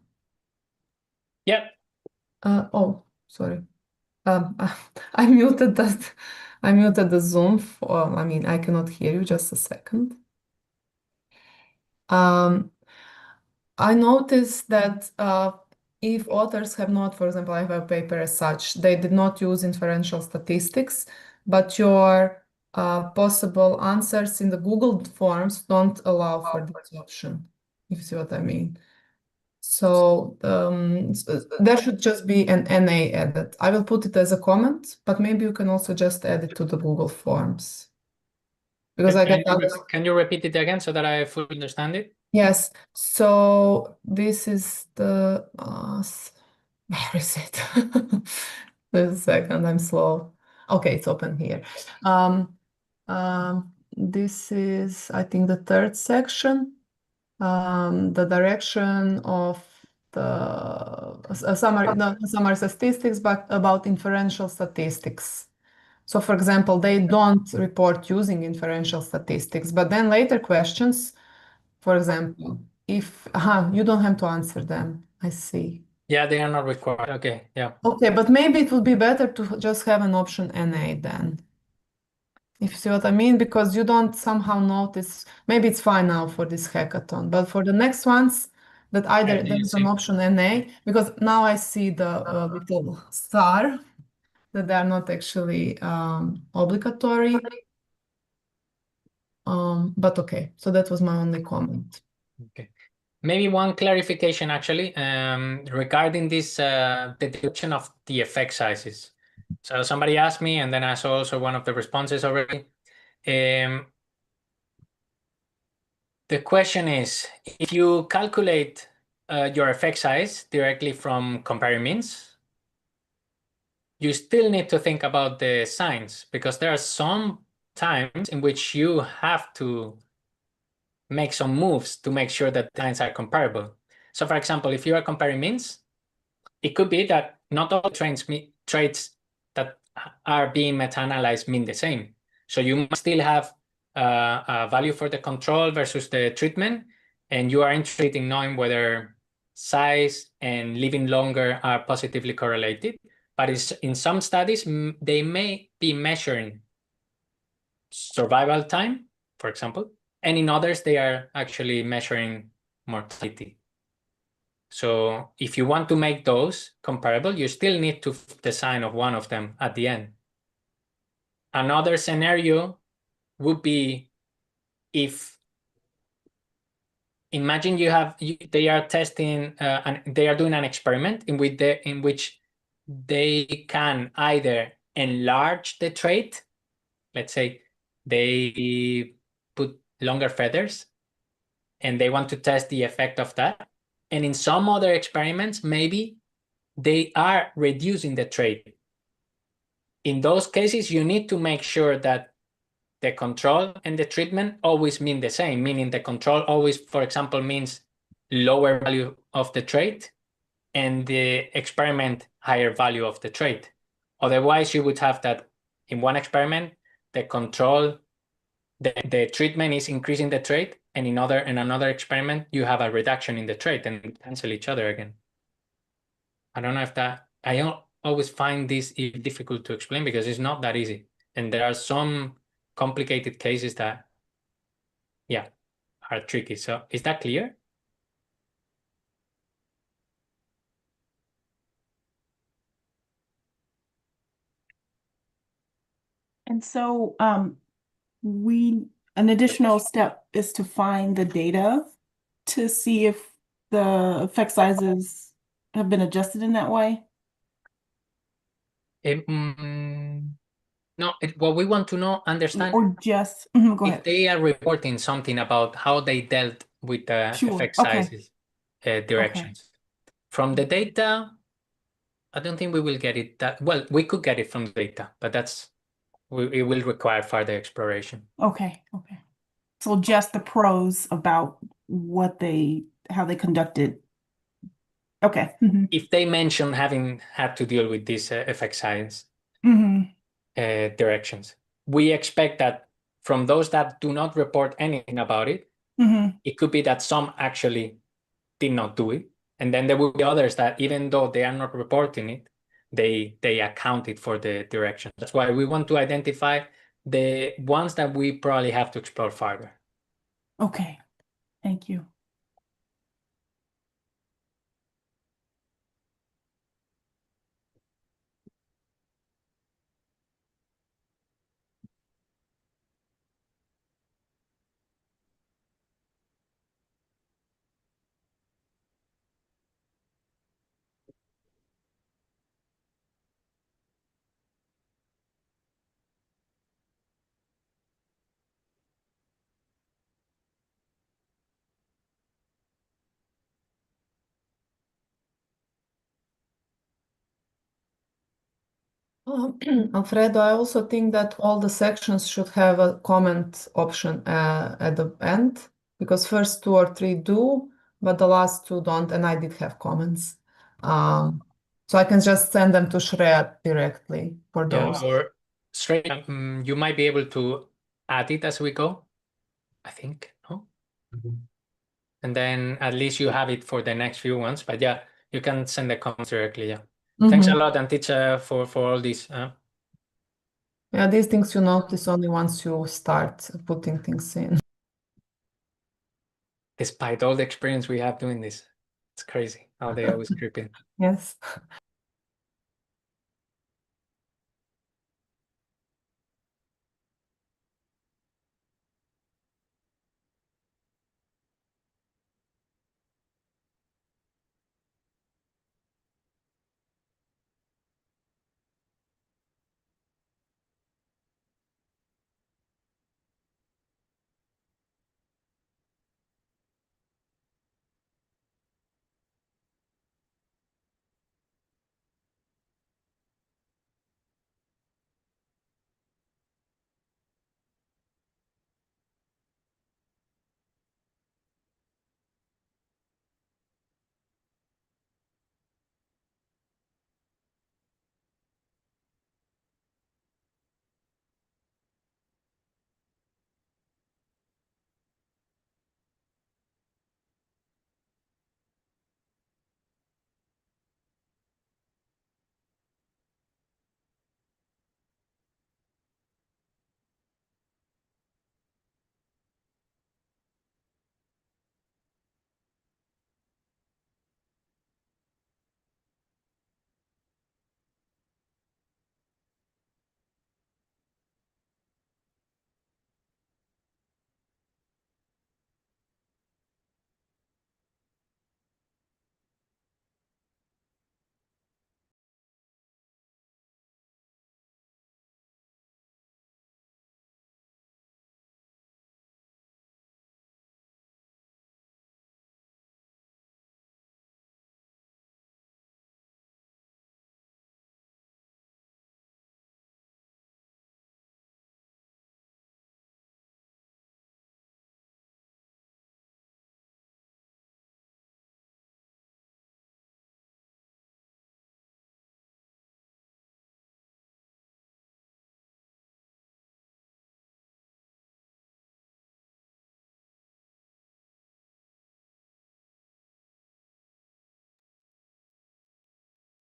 A: Yeah.
C: Oh, sorry. I muted that. I muted the Zoom. I mean, I cannot hear you. Just a second. I noticed that if authors have not, for example, I have a paper as such, they did not use inferential statistics, but your possible answers in the Google Forms don't allow for this option, if you see what I mean. So there should just be an NA added. I will put it as a comment, but maybe you can also just add it to the Google Forms. Because I get
A: Can you repeat it again so that I fully understand it?
C: Yes, so this is the where is it? Just a second, I'm slow. Okay, it's open here. This is, I think, the third section. The direction of the summary, not summary statistics, but about inferential statistics. So, for example, they don't report using inferential statistics, but then later questions. For example, if you don't have to answer them, I see.
A: Yeah, they are not required. Okay, yeah.
C: Okay, but maybe it would be better to just have an option NA then. If you see what I mean, because you don't somehow notice, maybe it's fine now for this hackathon, but for the next ones, that either there is an option NA, because now I see the little star, that they are not actually obligatory. But okay, so that was my only comment.
A: Okay. Maybe one clarification actually regarding this the deduction of the effect sizes. So somebody asked me, and then I saw also one of the responses already. The question is, if you calculate your effect size directly from comparing means, you still need to think about the signs, because there are some times in which you have to make some moves to make sure that the signs are comparable. So for example, if you are comparing means, it could be that not all traits that are being meta-analyzed mean the same. So you might still have a value for the control versus the treatment, and you are interested in knowing whether size and living longer are positively correlated. But in some studies, they may be measuring survival time, for example, and in others, they are actually measuring mortality. So if you want to make those comparable, you still need to design of one of them at the end. Another scenario would be if, imagine they are testing and they are doing an experiment in which they can either enlarge the trait, let's say they put longer feathers, and they want to test the effect of that. And in some other experiments, maybe they are reducing the trait. In those cases, you need to make sure that the control and the treatment always mean the same, meaning the control always, for example, means lower value of the trait, and the experiment higher value of the trait. Otherwise, you would have that in one experiment, the control, the treatment is increasing the trait, and in another experiment, you have a reduction in the trait and cancel each other again. I don't know if that, I always find this difficult to explain because it's not that easy. And there are some complicated cases that, yeah, are tricky. So is that clear?
F: And so an additional step is to find the data to see if the effect sizes have been adjusted in that way.
A: No, what we want to understand,
F: or just go
A: if
F: ahead.
A: they are reporting something about how they dealt with the effect sizes directions. From the data, I don't think we will get it that well. We could get it from the data, but it will require further exploration.
F: Okay. So just the pros about how they conducted. Okay.
A: If they mention having had to deal with these effect size directions, we expect that from those that do not report anything about it, it could be that some actually did not do it. And then there will be others that even though they are not reporting it, they accounted for the direction. That's why we want to identify the ones that we probably have to explore further.
F: Okay, thank you.
C: Alfredo, I also think that all the sections should have a comment option at the end, because first two or three do, but the last two don't, and I did have comments. So I can just send them to Shreya directly for those.
A: Yeah, or Shreya, you might be able to add it as we go, I think, no? And then at least you have it for the next few ones. But yeah, you can send the comments directly. Yeah. Thanks a lot, Antica, for all this.
C: Yeah, these things you notice only once you start putting things in.
A: Despite all the experience we have doing this, it's crazy how they always creep in.
C: Yes.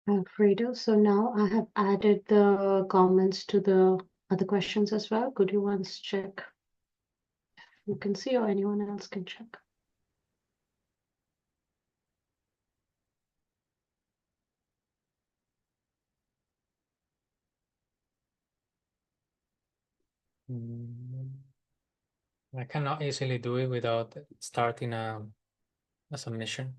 E: Alfredo, so now I have added the comments to the other questions as well. Could you once check? You can see, or anyone else can check.
A: I cannot easily do it without starting a submission.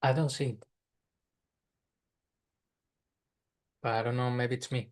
A: I don't see it. But I don't know, maybe it's me.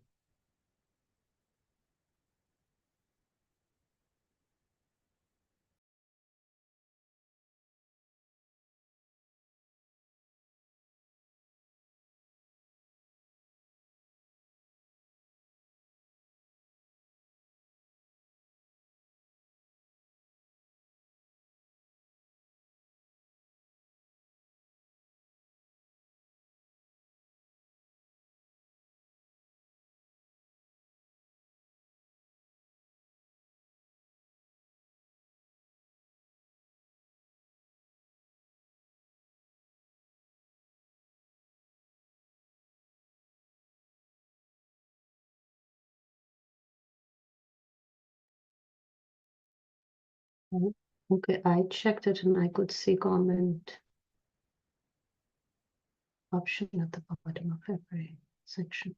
E: Okay, I checked it and I could see comment option at the bottom of every section.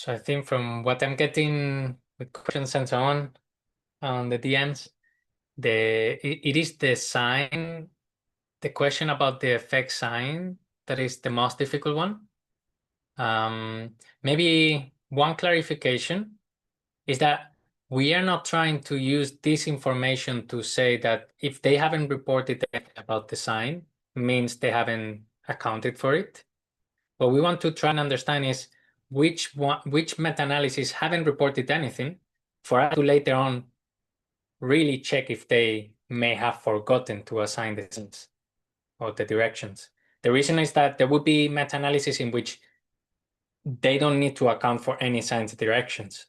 A: So I think from what I'm getting with questions and so on the DMs, it is the sign, the question about the effect sign that is the most difficult one. Maybe one clarification is that we are not trying to use this information to say that if they haven't reported about the sign, means they haven't accounted for it. What we want to try and understand is which meta-analysis haven't reported anything for us to later on really check if they may have forgotten to assign the signs or the directions. The reason is that there would be meta-analysis in which they don't need to account for any signs directions.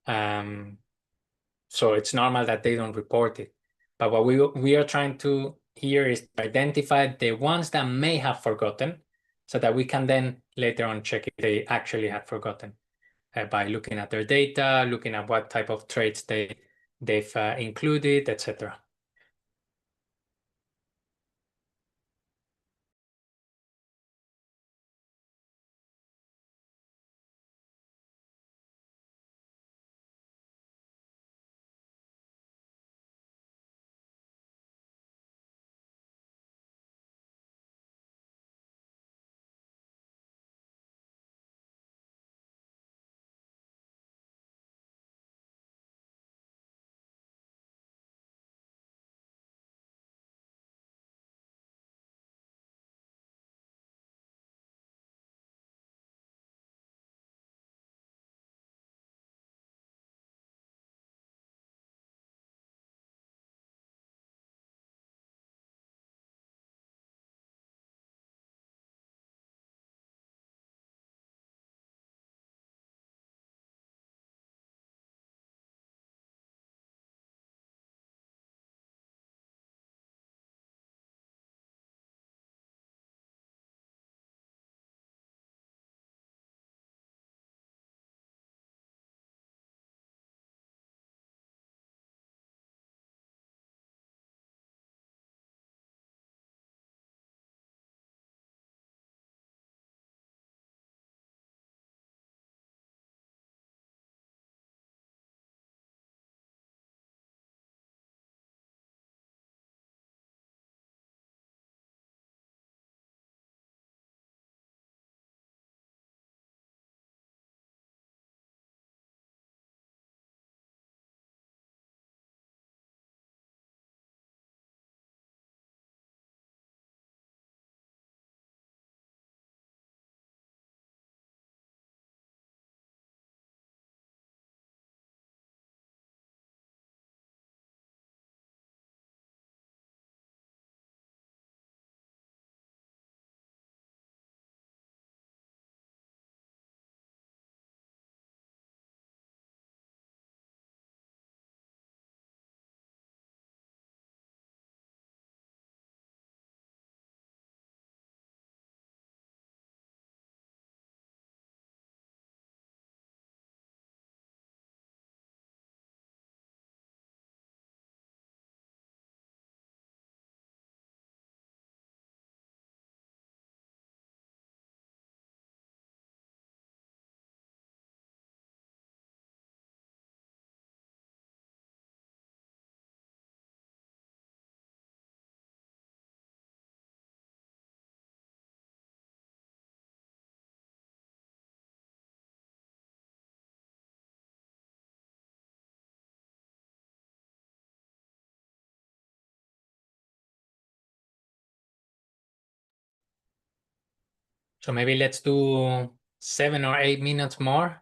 A: So it's normal that they don't report it. But what we are trying to here is to identify the ones that may have forgotten so that we can then later on check if they actually had forgotten by looking at their data, looking at what type of traits they've included, etc. So maybe let's do 7 or 8 minutes more,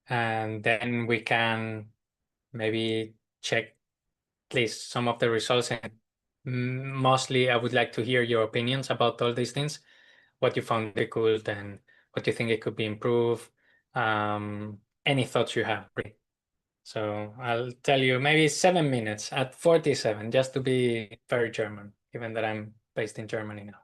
A: and then we can maybe check at least some of the results. And mostly, I would like to hear your opinions about all these things, what you found difficult and what you think it could be improved. Any thoughts you have, really. So I'll tell you maybe 7 minutes at 47, just to be very German, given that I'm based in Germany now.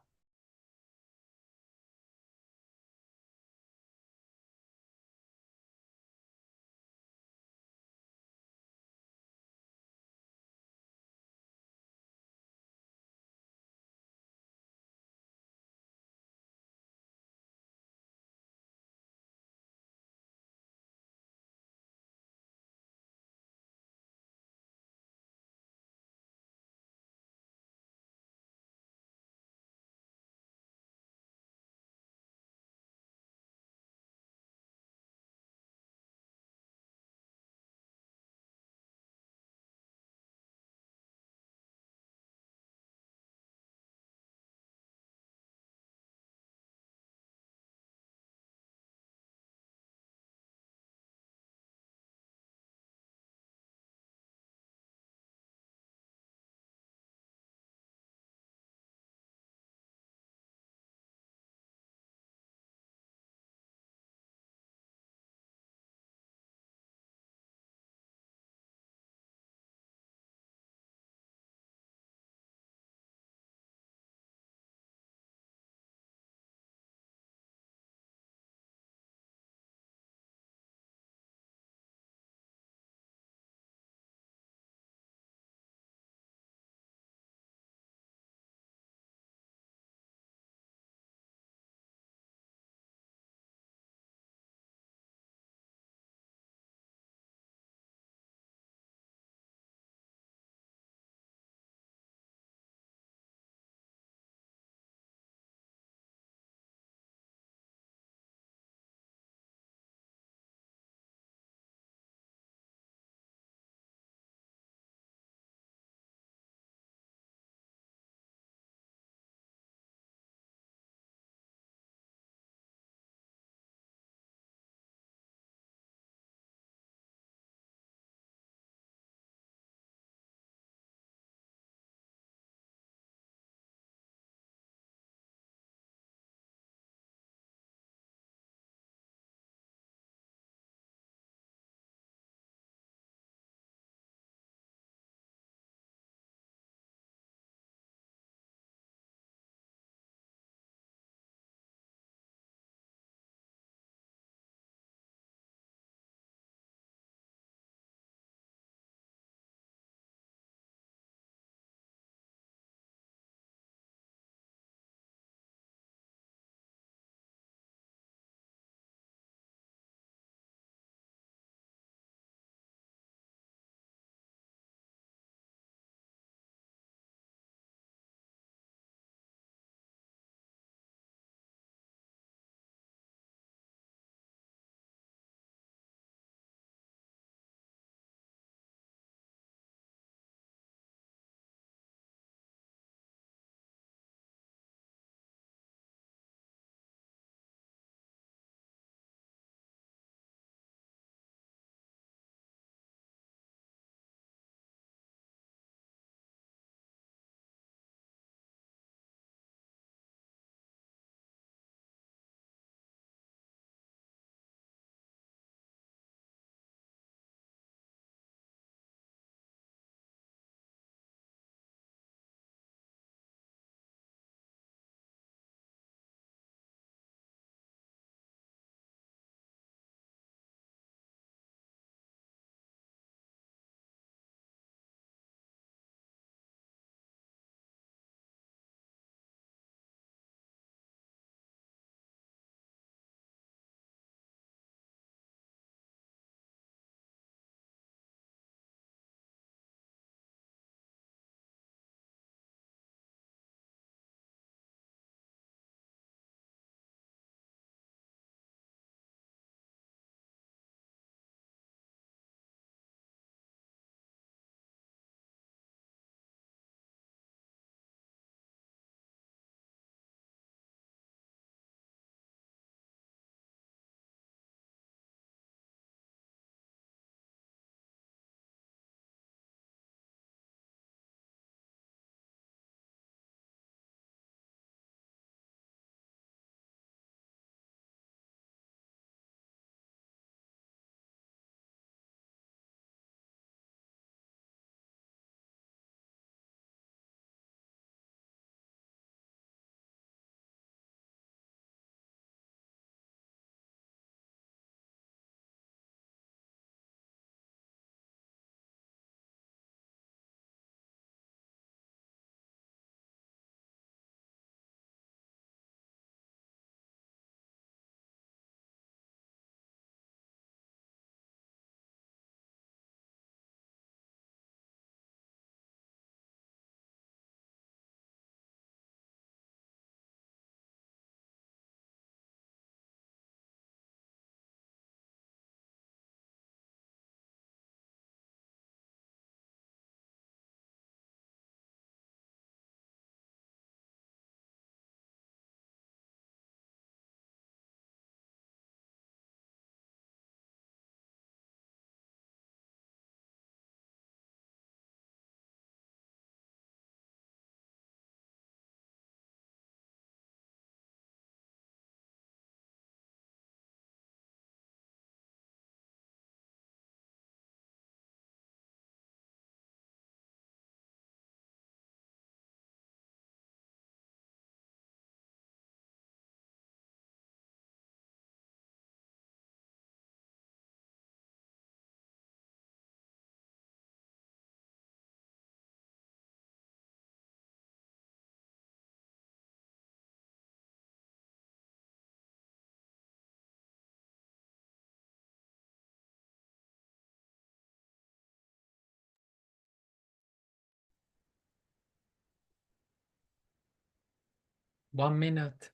A: 1 minute.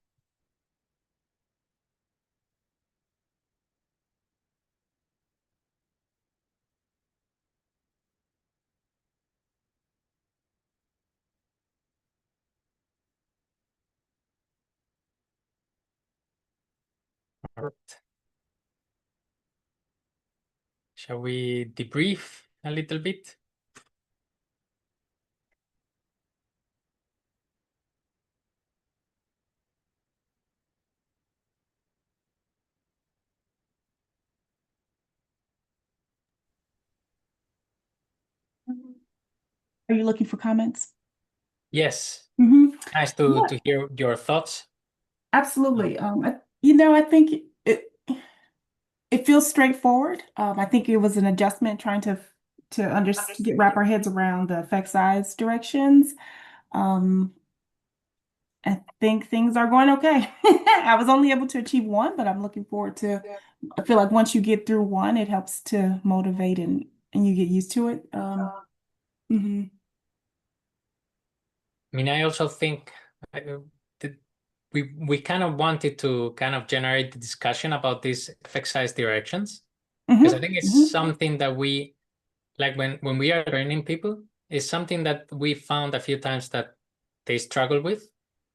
A: Shall we debrief a little bit?
F: Are you looking for comments?
A: Yes.
F: Mm-hmm.
A: Nice to hear your thoughts.
F: Absolutely. I think it feels straightforward. I think it was an adjustment trying to wrap our heads around the effect size directions. I think things are going okay. I was only able to achieve one, but I'm looking forward to. I feel like once you get through one, it helps to motivate and you get used to it.
A: I mean, I also think that we kind of wanted to kind of generate the discussion about these effect size directions, because I think it's something that we like when we are training people, it's something that we found a few times that they struggle with.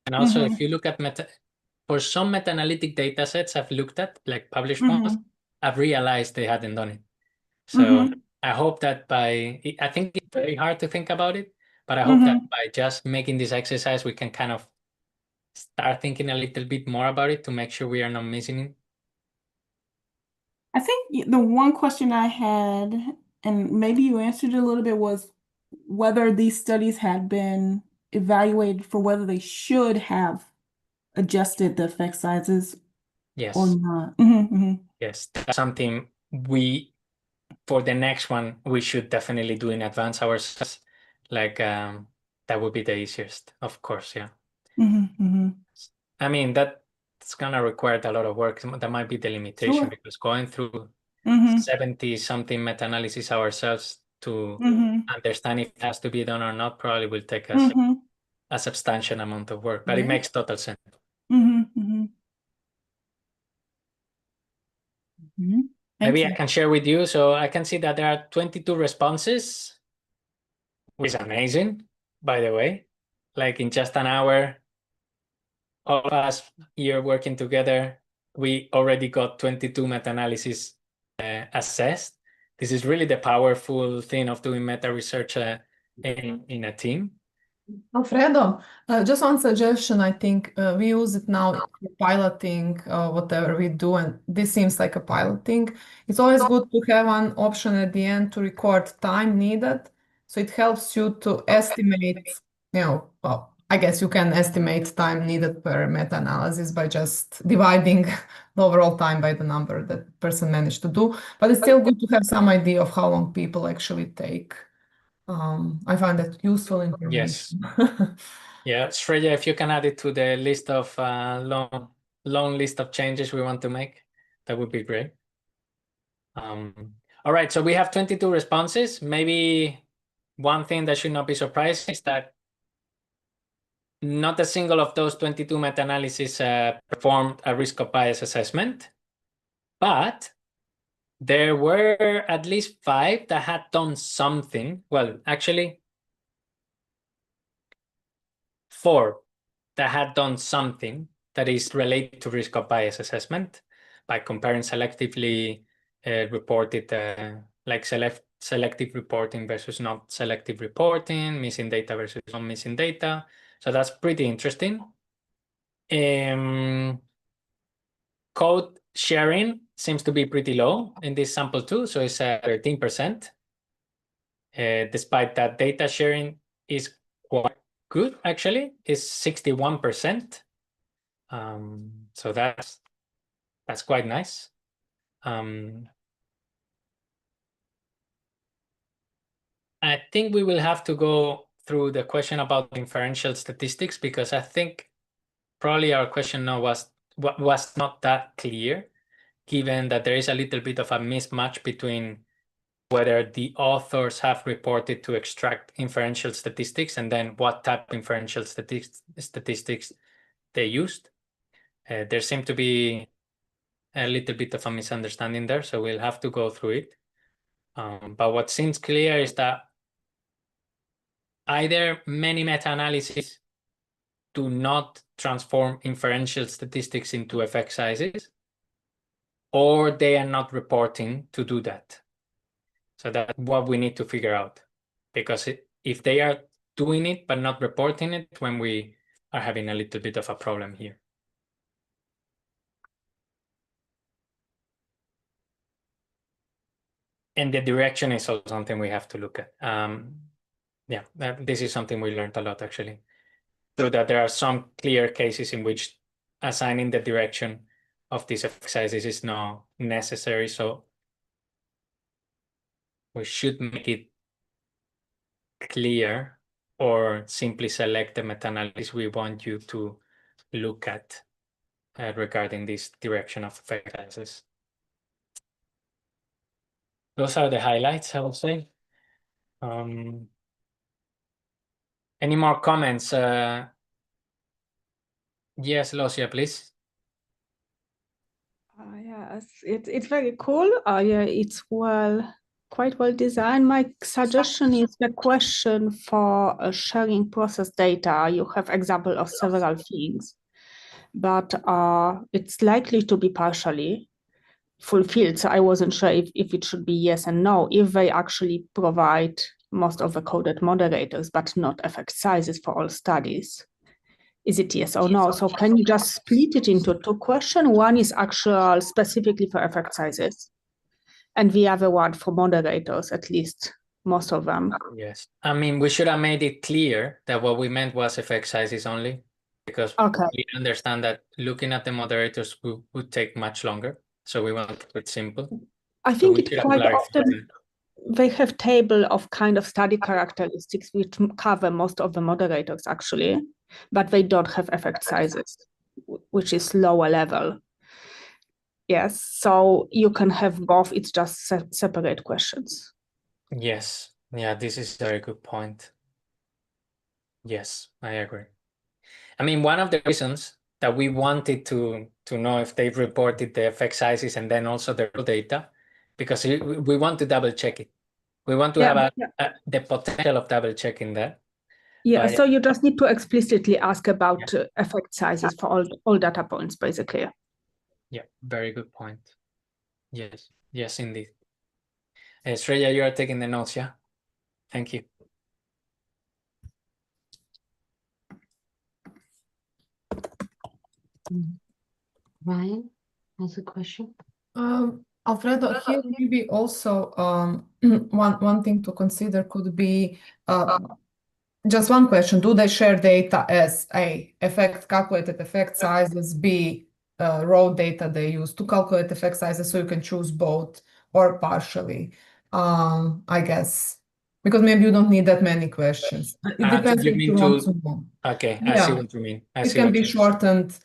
A: And also, if you look at for some meta-analytic data sets I've looked at, like published ones, I've realized they hadn't done it. So I hope that I think it's very hard to think about it, but I hope that by just making this exercise, we can kind of start thinking a little bit more about it to make sure we are not missing it.
F: I think the one question I had, and maybe you answered it a little bit, was whether these studies had been evaluated for whether they should have adjusted the effect sizes
A: Yes.
F: or not.
A: Yes, that's something for the next one, we should definitely do in advance ourselves. Like, that would be the easiest, of course, yeah. I mean, that's gonna require a lot of work. That might be the limitation, because going through 70-something meta-analysis ourselves to understand if it has to be done or not probably will take us a substantial amount of work, but it makes total sense. Maybe I can share with you. So I can see that there are 22 responses, which is amazing, by the way. Like in just an hour, all of us here working together, we already got 22 meta-analyses assessed. This is really the powerful thing of doing meta research in a team.
C: Alfredo, just one suggestion. I think we use it now for piloting whatever we do, and this seems like a piloting. It's always good to have one option at the end to record time needed. So it helps you to estimate, well, I guess you can estimate time needed per meta-analysis by just dividing the overall time by the number that person managed to do. But it's still good to have some idea of how long people actually take. I find that useful information.
A: Yes. Yeah, Shreya, if you can add it to the list of long list of changes we want to make, that would be great. All right, so we have 22 responses. Maybe one thing that should not be surprising is that not a single of those 22 meta-analyses performed a risk of bias assessment, but there were at least 5 that had done something. Well, actually, 4 that had done something that is related to risk of bias assessment by comparing selectively reported, like selective reporting versus not selective reporting, missing data versus not missing data. So that's pretty interesting. Code sharing seems to be pretty low in this sample too, so it's 13%. Despite that, data sharing is quite good, actually, is 61%. So that's quite nice. I think we will have to go through the question about inferential statistics, because I think probably our question now was not that clear, given that there is a little bit of a mismatch between whether the authors have reported to extract inferential statistics and then what type of inferential statistics they used. There seemed to be a little bit of a misunderstanding there, so we'll have to go through it. But what seems clear is that either many meta-analyses do not transform inferential statistics into effect sizes, or they are not reporting to do that. So that's what we need to figure out. Because if they are doing it but not reporting it, when we are having a little bit of a problem here. And the direction is also something we have to look at. Yeah, this is something we learned a lot, actually. So that there are some clear cases in which assigning the direction of these exercises is not necessary. So we should make it clear or simply select the meta-analysis we want you to look at regarding this direction of effect sizes. Those are the highlights, I would say. Any more comments? Yes, Lucia, please.
G: Yeah, it's very cool. Yeah, it's quite well designed. My suggestion is the question for sharing process data. You have example of several things, but it's likely to be partially fulfilled. So I wasn't sure if it should be yes and no, if they actually provide most of the coded moderators, but not effect sizes for all studies. Is it yes or no? So can you just split it into two questions? One is actual specifically for effect sizes, and the other one for moderators, at least most of them.
A: Yes. I mean, we should have made it clear that what we meant was effect sizes only, because we understand that looking at the moderators would take much longer. So we want to keep it simple.
G: I think it's quite often they have table of kind of study characteristics which cover most of the moderators actually, but they don't have effect sizes, which is lower level. Yes, so you can have both. It's just separate questions.
A: Yes. Yeah, this is a very good point. Yes, I agree. I mean, one of the reasons that we wanted to know if they've reported the effect sizes and then also the real data, because we want to double check it. We want to have the potential of double checking that.
G: Yeah, so you just need to explicitly ask about effect sizes for all data points, basically.
A: Yeah, very good point. Yes, yes, indeed. Shreya, you are taking the notes, yeah? Thank you.
E: Ryan has a question.
C: Alfredo, here maybe also one thing to consider could be just one question. Do they share data as A, calculated effect sizes, B, raw data they use to calculate effect sizes, so you can choose both or partially, I guess. Because maybe you don't need that many questions. It depends what you want to know.
A: Okay, I see what you mean.
C: It can be shortened.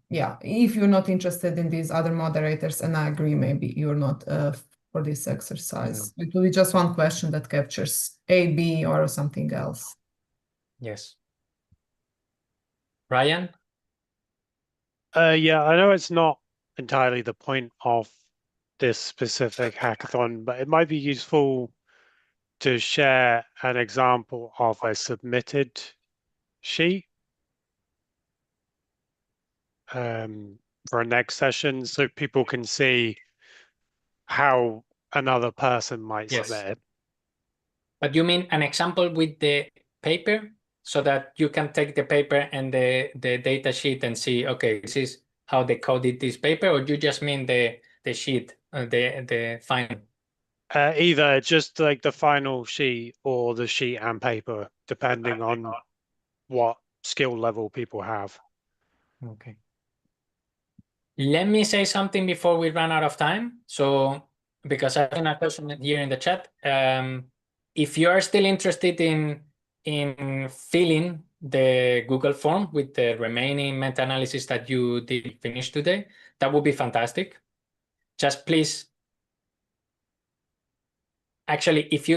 C: Yeah, if you're not interested in these other moderators, and I agree, maybe you're not for this exercise. It will be just one question that captures A, B, or something else.
A: Yes. Ryan?
D: Yeah, I know it's not entirely the point of this specific hackathon, but it might be useful to share an example of a submitted sheet for a next session, so people can see how another person might submit it.
A: But you mean an example with the paper, so that you can take the paper and the data sheet and see, okay, this is how they coded this paper, or you just mean the sheet, the final?
D: Either just like the final sheet or the sheet and paper, depending on what skill level people have.
A: Okay. Let me say something before we run out of time. So, because I have a question here in the chat, if you are still interested in filling the Google form with the remaining meta-analysis that you did finish today, that would be fantastic. Just please, actually, if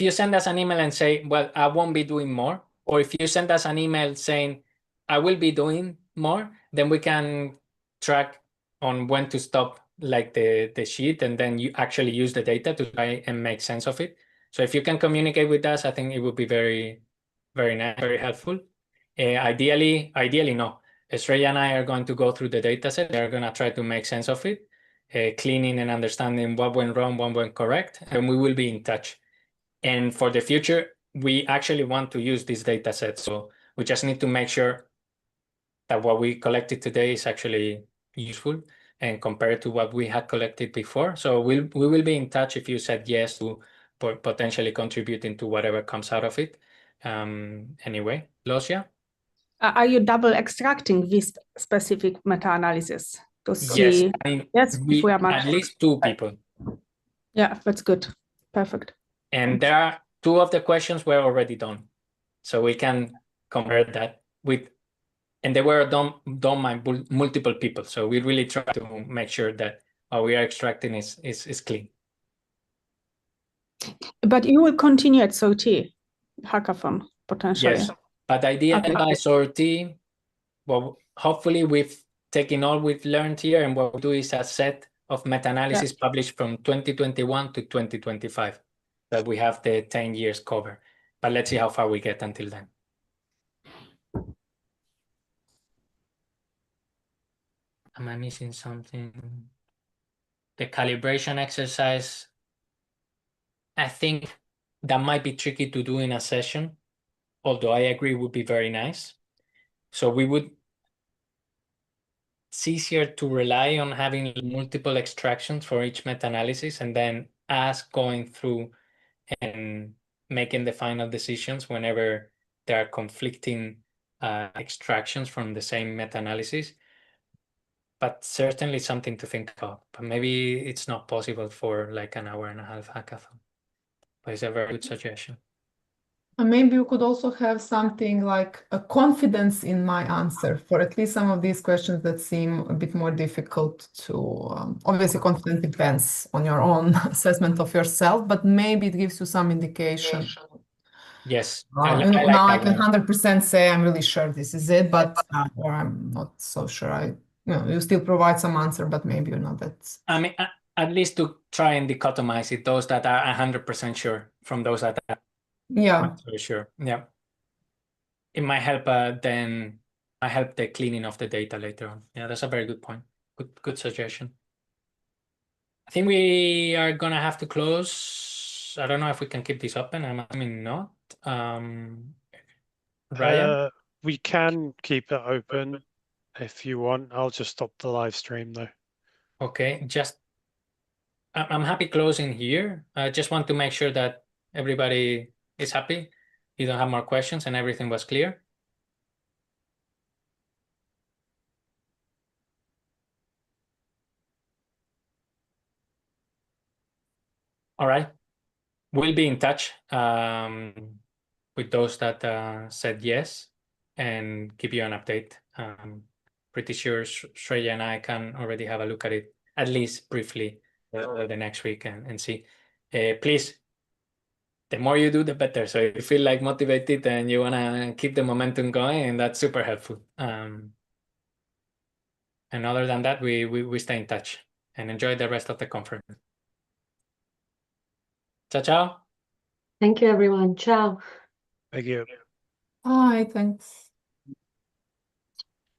A: you send us an email and say, well, I won't be doing more, or if you send us an email saying, I will be doing more, then we can track on when to stop like the sheet, and then you actually use the data to try and make sense of it. So if you can communicate with us, I think it would be very, very nice, very helpful. Ideally no. Shreya and I are going to go through the data set. They're going to try to make sense of it, cleaning and understanding what went wrong, what went correct, and we will be in touch. And for the future, we actually want to use this data set. So we just need to make sure that what we collected today is actually useful and compared to what we had collected before. So we will be in touch if you said yes to potentially contributing to whatever comes out of it. Anyway, Lucia?
G: Are you double extracting this specific meta-analysis to see?
A: Yes, I mean,
G: yes, if we are
A: at least 2 people.
G: Yeah, that's good. Perfect.
A: And there are 2 of the questions were already done. So we can compare that with, and they were done by multiple people. So we really try to make sure that what we are extracting is clean.
G: But you will continue at SOT hackathon potentially.
A: Yes, but the idea by SOT, well, hopefully we've taken all we've learned here, and what we do is a set of meta-analysis published from 2021 to 2025, that we have the 10 years cover. But let's see how far we get until then. Am I missing something? The calibration exercise, I think that might be tricky to do in a session, although I agree it would be very nice. So it's easier to rely on having multiple extractions for each meta-analysis, and then us going through and making the final decisions whenever there are conflicting extractions from the same meta-analysis. But certainly something to think about. But maybe it's not possible for like an hour and a half hackathon. But it's a very good suggestion.
C: And maybe you could also have something like a confidence in my answer for at least some of these questions that seem a bit more difficult to, obviously confidence depends on your own assessment of yourself, but maybe it gives you some indication.
A: Yes,
C: now I can 100% say I'm really sure this is it, but or I'm not so sure. You still provide some answer, but maybe you're not that.
A: I mean, at least to try and dichotomize it, those that are 100% sure from those that are not so sure. Yeah, it might help. Then I help the cleaning of the data later on. Yeah, that's a very good point. Good suggestion. I think we are gonna have to close. I don't know if we can keep this open. I'm assuming not. Ryan?
D: We can keep it open if you want. I'll just stop the live stream though.
A: Okay, I'm happy closing here. I just want to make sure that everybody is happy. You don't have more questions and everything was clear. All right, we'll be in touch with those that said yes and give you an update. Pretty sure Shreya and I can already have a look at it, at least briefly, the next week and see. Please, the more you do, the better. So if you feel like motivated and you want to keep the momentum going, and that's super helpful. And other than that, we stay in touch and enjoy the rest of the conference. Ciao, ciao.
E: Thank you, everyone. Ciao.
D: Thank you.
C: Bye, thanks.